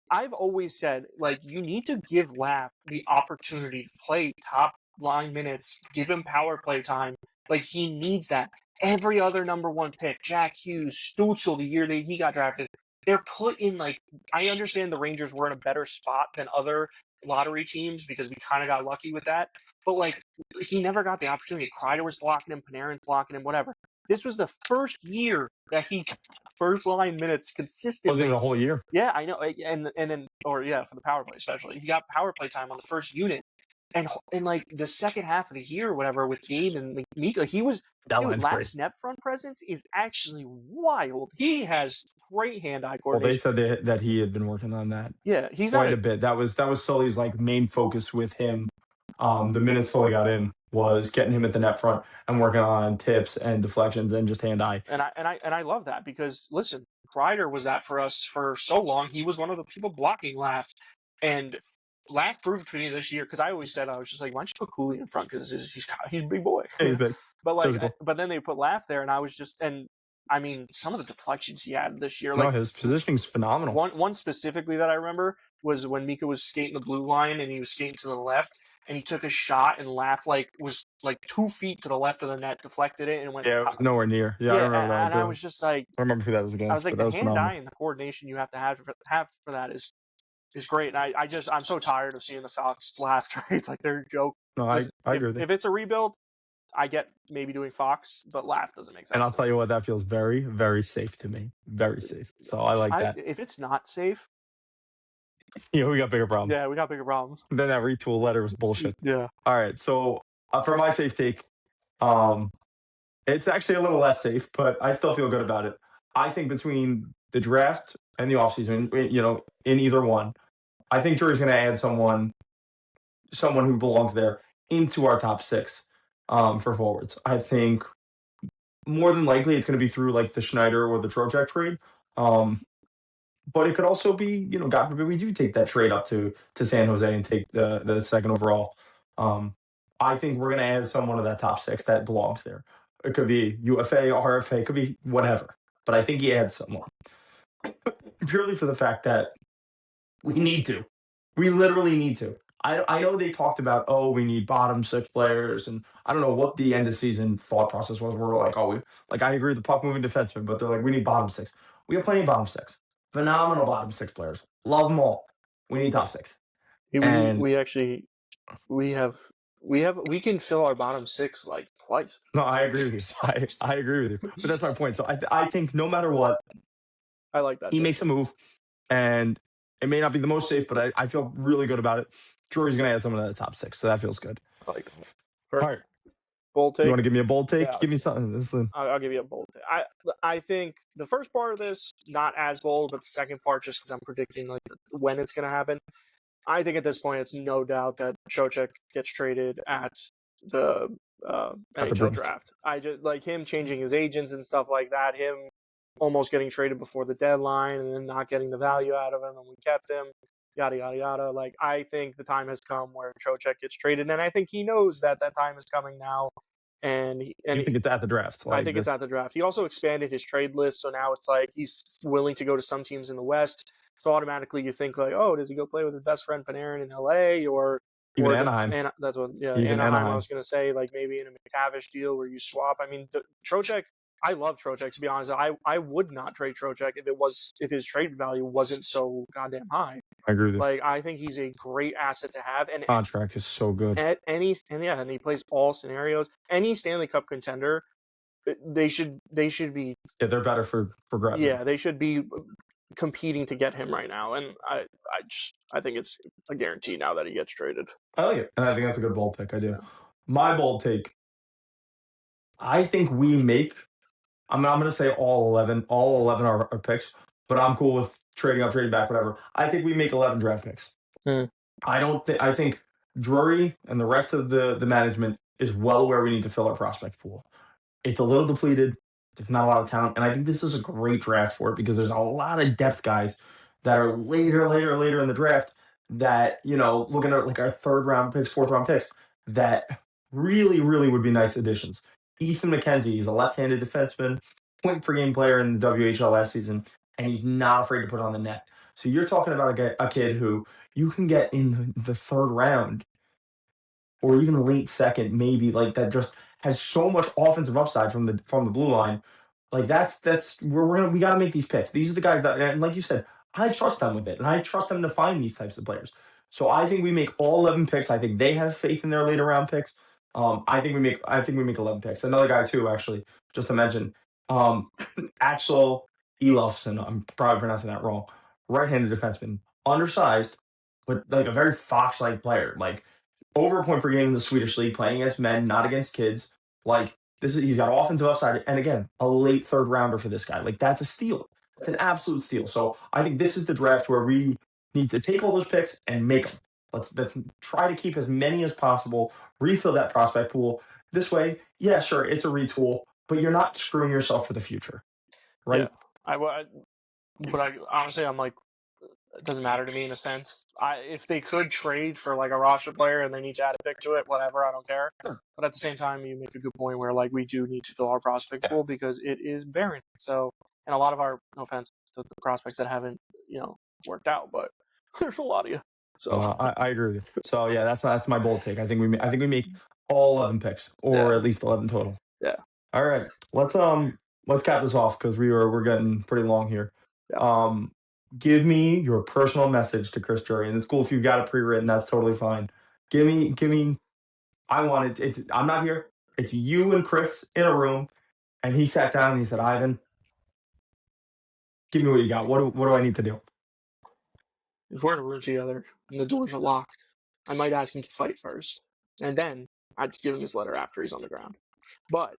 I've always said, like, you need to give Laugh the opportunity to play top line minutes, give him power play time. Like, he needs that. Every other number 1 pick, Jack Hughes, Stutzel, the year that he got drafted, they're put in, like, I understand the Rangers were in a better spot than other lottery teams because we kind of got lucky with that. But, like, he never got the opportunity. Kreider was blocking him, Panarin's blocking him, whatever. This was the first year that he got first line minutes consistently. Wasn't even a whole year. Yeah, I know, and then for the power play especially, he got power play time on the first unit, and like the second half of the year or whatever with Gane and Mika, he was. That Dude, line's great. Laft's net front presence is actually wild. He has great hand-eye Well, they coordination. said that he had been working on that Yeah, he's quite not a bit. That was Sully's like main focus with him. The minute Sully got in was getting him at the net front and working on tips and deflections and just hand-eye. And I love that because listen, Kreider was that for us for so long. He was one of the people blocking Laft, and Laft proved to me this year because I always said I was just like, why don't you put Cooley in front because he's a big boy. Yeah, he's big. But like, Physical. but then they put Laft there, and I was just and. I mean, some of the deflections he had this year. No, his positioning's phenomenal. One specifically that I remember was when Mika was skating the blue line and he was skating to the left, and he took a shot and Laft was 2 feet to the left of the net, deflected it, and went. Yeah, it was nowhere near. Yeah, I remember that. And I was just like, I remember who that was against. I was like, but that the was hand-eye phenomenal. and the coordination you have to have for that is great. And I'm so tired of seeing the Falcons last trades like they're a joke. No, I agree with you. If it's a rebuild, I get maybe doing Fox, but Laft doesn't make sense. And I'll tell you what, that feels very, very safe to me. Very safe. So I like that. If it's not safe, Yeah, we got bigger problems. Yeah, we got bigger problems. Then that retool letter was bullshit. Yeah. All right. So for my safe take, it's actually a little less safe, but I still feel good about it. I think between the draft and the offseason, in either one, I think Drury's going to add someone who belongs there into our top 6 for forwards. I think more than likely it's going to be through like the Schneider or the Trocheck trade. But it could also be, God forbid we do take that trade up to San Jose and take the second overall. I think we're going to add someone to that top 6 that belongs there. It could be UFA, RFA, it could be whatever. But I think he adds someone. Purely for the fact that we need to. We literally need to. I know they talked about, we need bottom 6 players, and I don't know what the end of season thought process was. We're like, I agree with the puck moving defenseman, but they're like, we need bottom 6. We have plenty of bottom 6. Phenomenal bottom 6 players. Love them all. We need top 6. We can fill our bottom 6 like twice. No, I agree with you. I agree with you. But that's my point. So I think no matter what, I like that. He makes a move, and it may not be the most safe, but I feel really good about it. Drury's going to add someone to the top 6, so that feels good. I like that. All right. Bold take. You want to give me a bold take? Yeah, give me something. Listen. I'll give you a bold take. I think the first part of this, not as bold, but the second part, just because I'm predicting like when it's going to happen. I think at this point, it's no doubt that Trocheck gets traded at the NHL draft. I just like him changing his agents and stuff like that. Him almost getting traded before the deadline and then not getting the value out of him, and we kept him. Yada yada yada. Like I think the time has come where Trocheck gets traded, and I think he knows that time is coming now. And you think it's at the draft? I think it's at the draft. He also expanded his trade list, so now it's like he's willing to go to some teams in the West. So automatically you think like, does he go play with his best friend Panarin in LA or even Anaheim? That's what, even Anaheim. I was going to say, like maybe in a McTavish deal where you swap. I mean, Trocheck. I love Trocheck, to be honest. I would not trade Trocheck if his trade value wasn't so goddamn high. I agree with you. Like I think he's a great asset to have, and contract is so good. And he plays all scenarios. Any Stanley Cup contender, they should be. Yeah, they're better for grab. Yeah, they should be competing to get him right now, and I think it's a guarantee now that he gets traded. I like it, and I think that's a good bold pick. I do. Yeah. My bold take. I think we make. I'm going to say all 11 are picks, but I'm cool with trading up, trading back, whatever. I think we make 11 draft picks. I think Drury and the rest of the management is well where we need to fill our prospect pool. It's a little depleted. There's not a lot of talent, and I think this is a great draft for it because there's a lot of depth guys that are later in the draft that, looking at like our 3rd round picks, 4th round picks that really, really would be nice additions. Ethan McKenzie, he's a left-handed defenseman, point-per-game player in the WHL last season, and he's not afraid to put on the net. So you're talking about a kid who you can get in the 3rd round or even late 2nd, maybe, like that just has so much offensive upside from the blue line. Like we got to make these picks. These are the guys that, and like you said, I trust them with it, and I trust them to find these types of players. So I think we make all 11 picks. I think they have faith in their later round picks. I think we make 11 picks. Another guy too, actually, just to mention, um, Axel Elofsson. I'm probably pronouncing that wrong. Right-handed defenseman, undersized, but like a very fox-like player. Like over a point per game in the Swedish league, playing against men, not against kids. Like this is he's got offensive upside, and again, a late third rounder for this guy. Like that's a steal. It's an absolute steal. So I think this is the draft where we need to take all those picks and make them. Let's try to keep as many as possible, refill that prospect pool. This way, yeah, sure, it's a retool, but you're not screwing yourself for the future, Yeah, right? but I honestly, I'm like, it doesn't matter to me in a sense. If they could trade for like a roster player and they need to add a pick to it, whatever, I don't care. Sure. But at the same time, you make a good point where like we do need to fill our prospect pool because it is barren. So, and a lot of our, no offense to the prospects that haven't, worked out, but there's a lot of you. So I agree with you. So yeah, that's my bold take. I think we make all 11 picks, or yeah, at least 11 total. yeah, All right, let's cap this off because we're getting pretty long here. yeah. Give me your personal message to Chris Drury, and it's cool if you've got it pre-written. That's totally fine. Give me. I want it. I'm not here. It's you and Chris in a room, and he sat down and he said, "Ivan, give me what you got. What do I need to do?" If we're in a room together and the doors are locked, I might ask him to fight first, and then I'd give him his letter after he's on the ground. But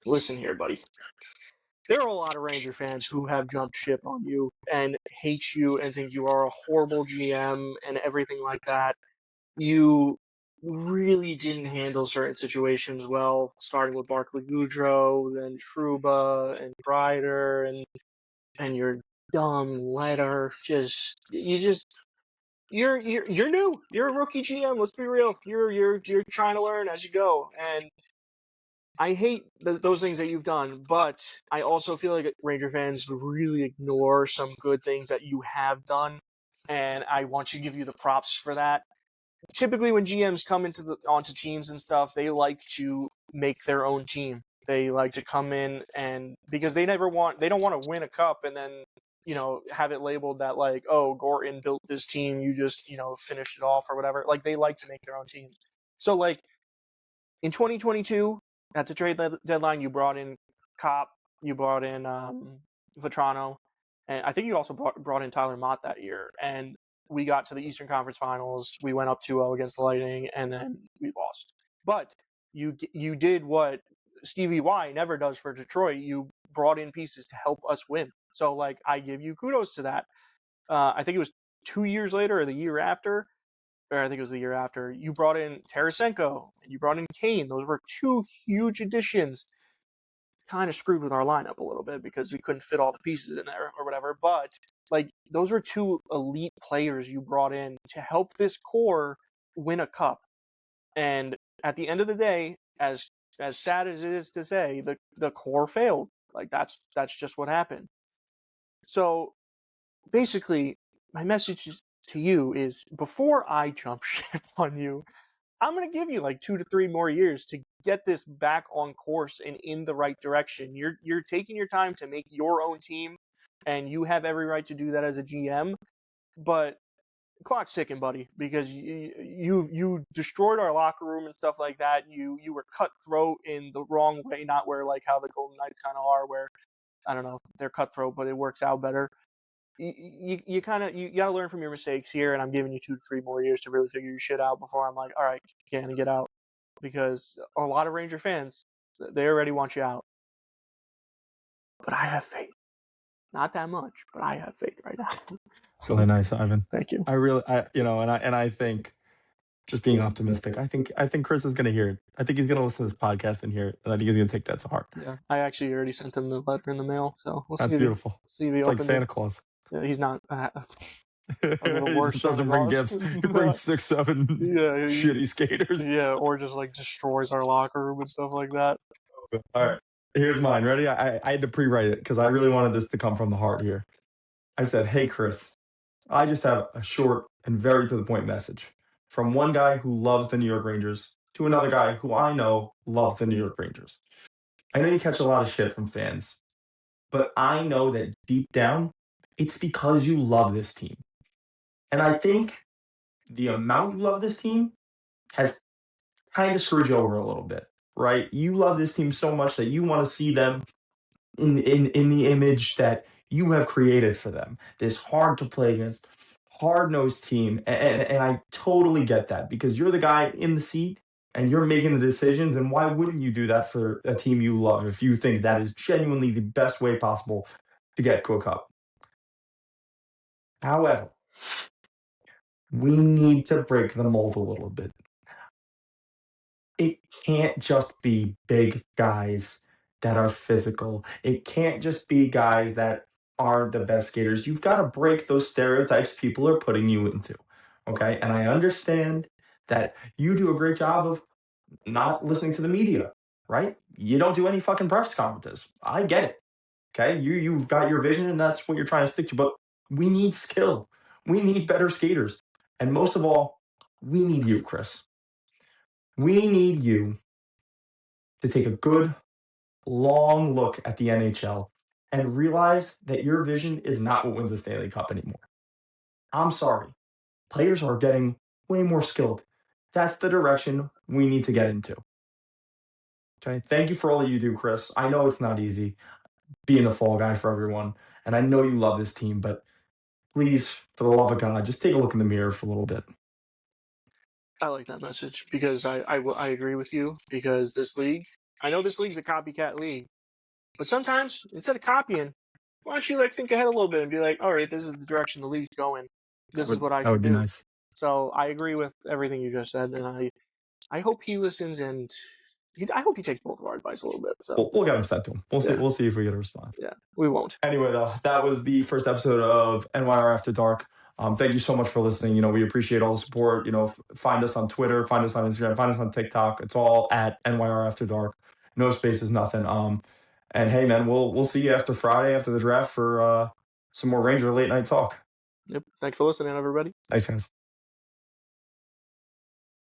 listen here, buddy. There are a lot of Ranger fans who have jumped ship on you and hate you and think you are a horrible GM and everything like that. You really didn't handle certain situations well, starting with Barclay Goudreau, then Truba and Kreider, and your dumb letter. You're new. You're a rookie GM. Let's be real. You're trying to learn as you go, and I hate those things that you've done, but I also feel like Ranger fans really ignore some good things that you have done, and I want to give you the props for that. Typically, when GMs come onto teams and stuff, they like to make their own team. They like to come in and because they don't want to win a cup and then have it labeled that like, oh, Gorton built this team, you just finished it off or whatever. Like they like to make their own teams. So like in 2022 at the trade deadline, you brought in Kopp, you brought in Vetrano, and I think you also brought in Tyler Mott that year. And we got to the Eastern Conference Finals. We went up 2-0 against the Lightning, and then we lost. But you did what Stevie Y never does for Detroit. You brought in pieces to help us win. So like I give you kudos to that. I think it was 2 years later or the year after or I think it was the year after, you brought in Tarasenko and you brought in Kane. Those were two huge additions. Kind of screwed with our lineup a little bit because we couldn't fit all the pieces in there or whatever. But like those were two elite players you brought in to help this core win a cup. And at the end of the day, as sad as it is to say, the core failed. Like that's just what happened. So basically, my message to you is before I jump ship on you, I'm going to give you like 2 to 3 more years to get this back on course and in the right direction. You're taking your time to make your own team, and you have every right to do that as a GM. But clock's ticking, buddy, because you destroyed our locker room and stuff like that. You were cutthroat in the wrong way, not where like how the Golden Knights kind of are, where I don't know, they're cutthroat, but it works out better. You got to learn from your mistakes here, and I'm giving you 2 to 3 more years to really figure your shit out before I'm like, all right, can I get out? Because a lot of Ranger fans, they already want you out. But I have faith. Not that much, but I have faith right now. It's really nice, Ivan. Thank you. I think just being optimistic. I think Chris is going to hear it. I think he's going to listen to this podcast and hear it, and I think he's going to take that to heart. Yeah, I actually already sent him the letter in the mail, so we'll That's see. Beautiful. See if he it's like opens Santa it. Claus. Yeah, he's not. He worse doesn't bring gifts. He brings 6, 7 shitty skaters. Yeah, or just like destroys our locker room and stuff like that. All right, here's mine. Ready? I had to pre-write it because I really wanted this to come from the heart here. I said, "Hey, Chris, I just have a short and very to the point message from one guy who loves the New York Rangers to another guy who I know loves the New York Rangers. I know you catch a lot of shit from fans, but I know that deep down, it's because you love this team. And I think the amount you love this team has kind of screwed you over a little bit, right? You love this team so much that you want to see them in the image that you have created for them. This hard to play against, hard nosed team, and I totally get that because you're the guy in the seat and you're making the decisions. And why wouldn't you do that for a team you love if you think that is genuinely the best way possible to get to a cup? However, we need to break the mold a little bit. It can't just be big guys that are physical. It can't just be guys that aren't the best skaters. You've got to break those stereotypes people are putting you into. Okay. And I understand that you do a great job of not listening to the media, right? You don't do any fucking press conferences. I get it. Okay. You've got your vision and that's what you're trying to stick to. But we need skill. We need better skaters. And most of all, we need you, Chris. We need you to take a good, long look at the NHL and realize that your vision is not what wins the Stanley Cup anymore. I'm sorry. Players are getting way more skilled. That's the direction we need to get into. Okay. Thank you for all that you do, Chris. I know it's not easy being the fall guy for everyone. And I know you love this team, but please, for the love of God, just take a look in the mirror for a little bit. I like that message because I agree with you because this league, I know this league's a copycat league, but sometimes instead of copying, why don't you think ahead a little bit and be like, all right, this is the direction the league's going. This is what I should do. Nice. So I agree with everything you just said, and I hope he listens and I hope he takes both of our advice a little bit. So we'll get him sent to him. We'll see. We'll see if we get a response. Yeah, we won't. Anyway, though, that was the first episode of NYR After Dark. Thank you so much for listening. We appreciate all the support. Find us on Twitter, find us on Instagram, find us on TikTok. It's all at NYR After Dark. No spaces, nothing. And hey, man, we'll see you after Friday after the draft for some more Ranger late night talk. Yep. Thanks for listening, everybody. Thanks, guys.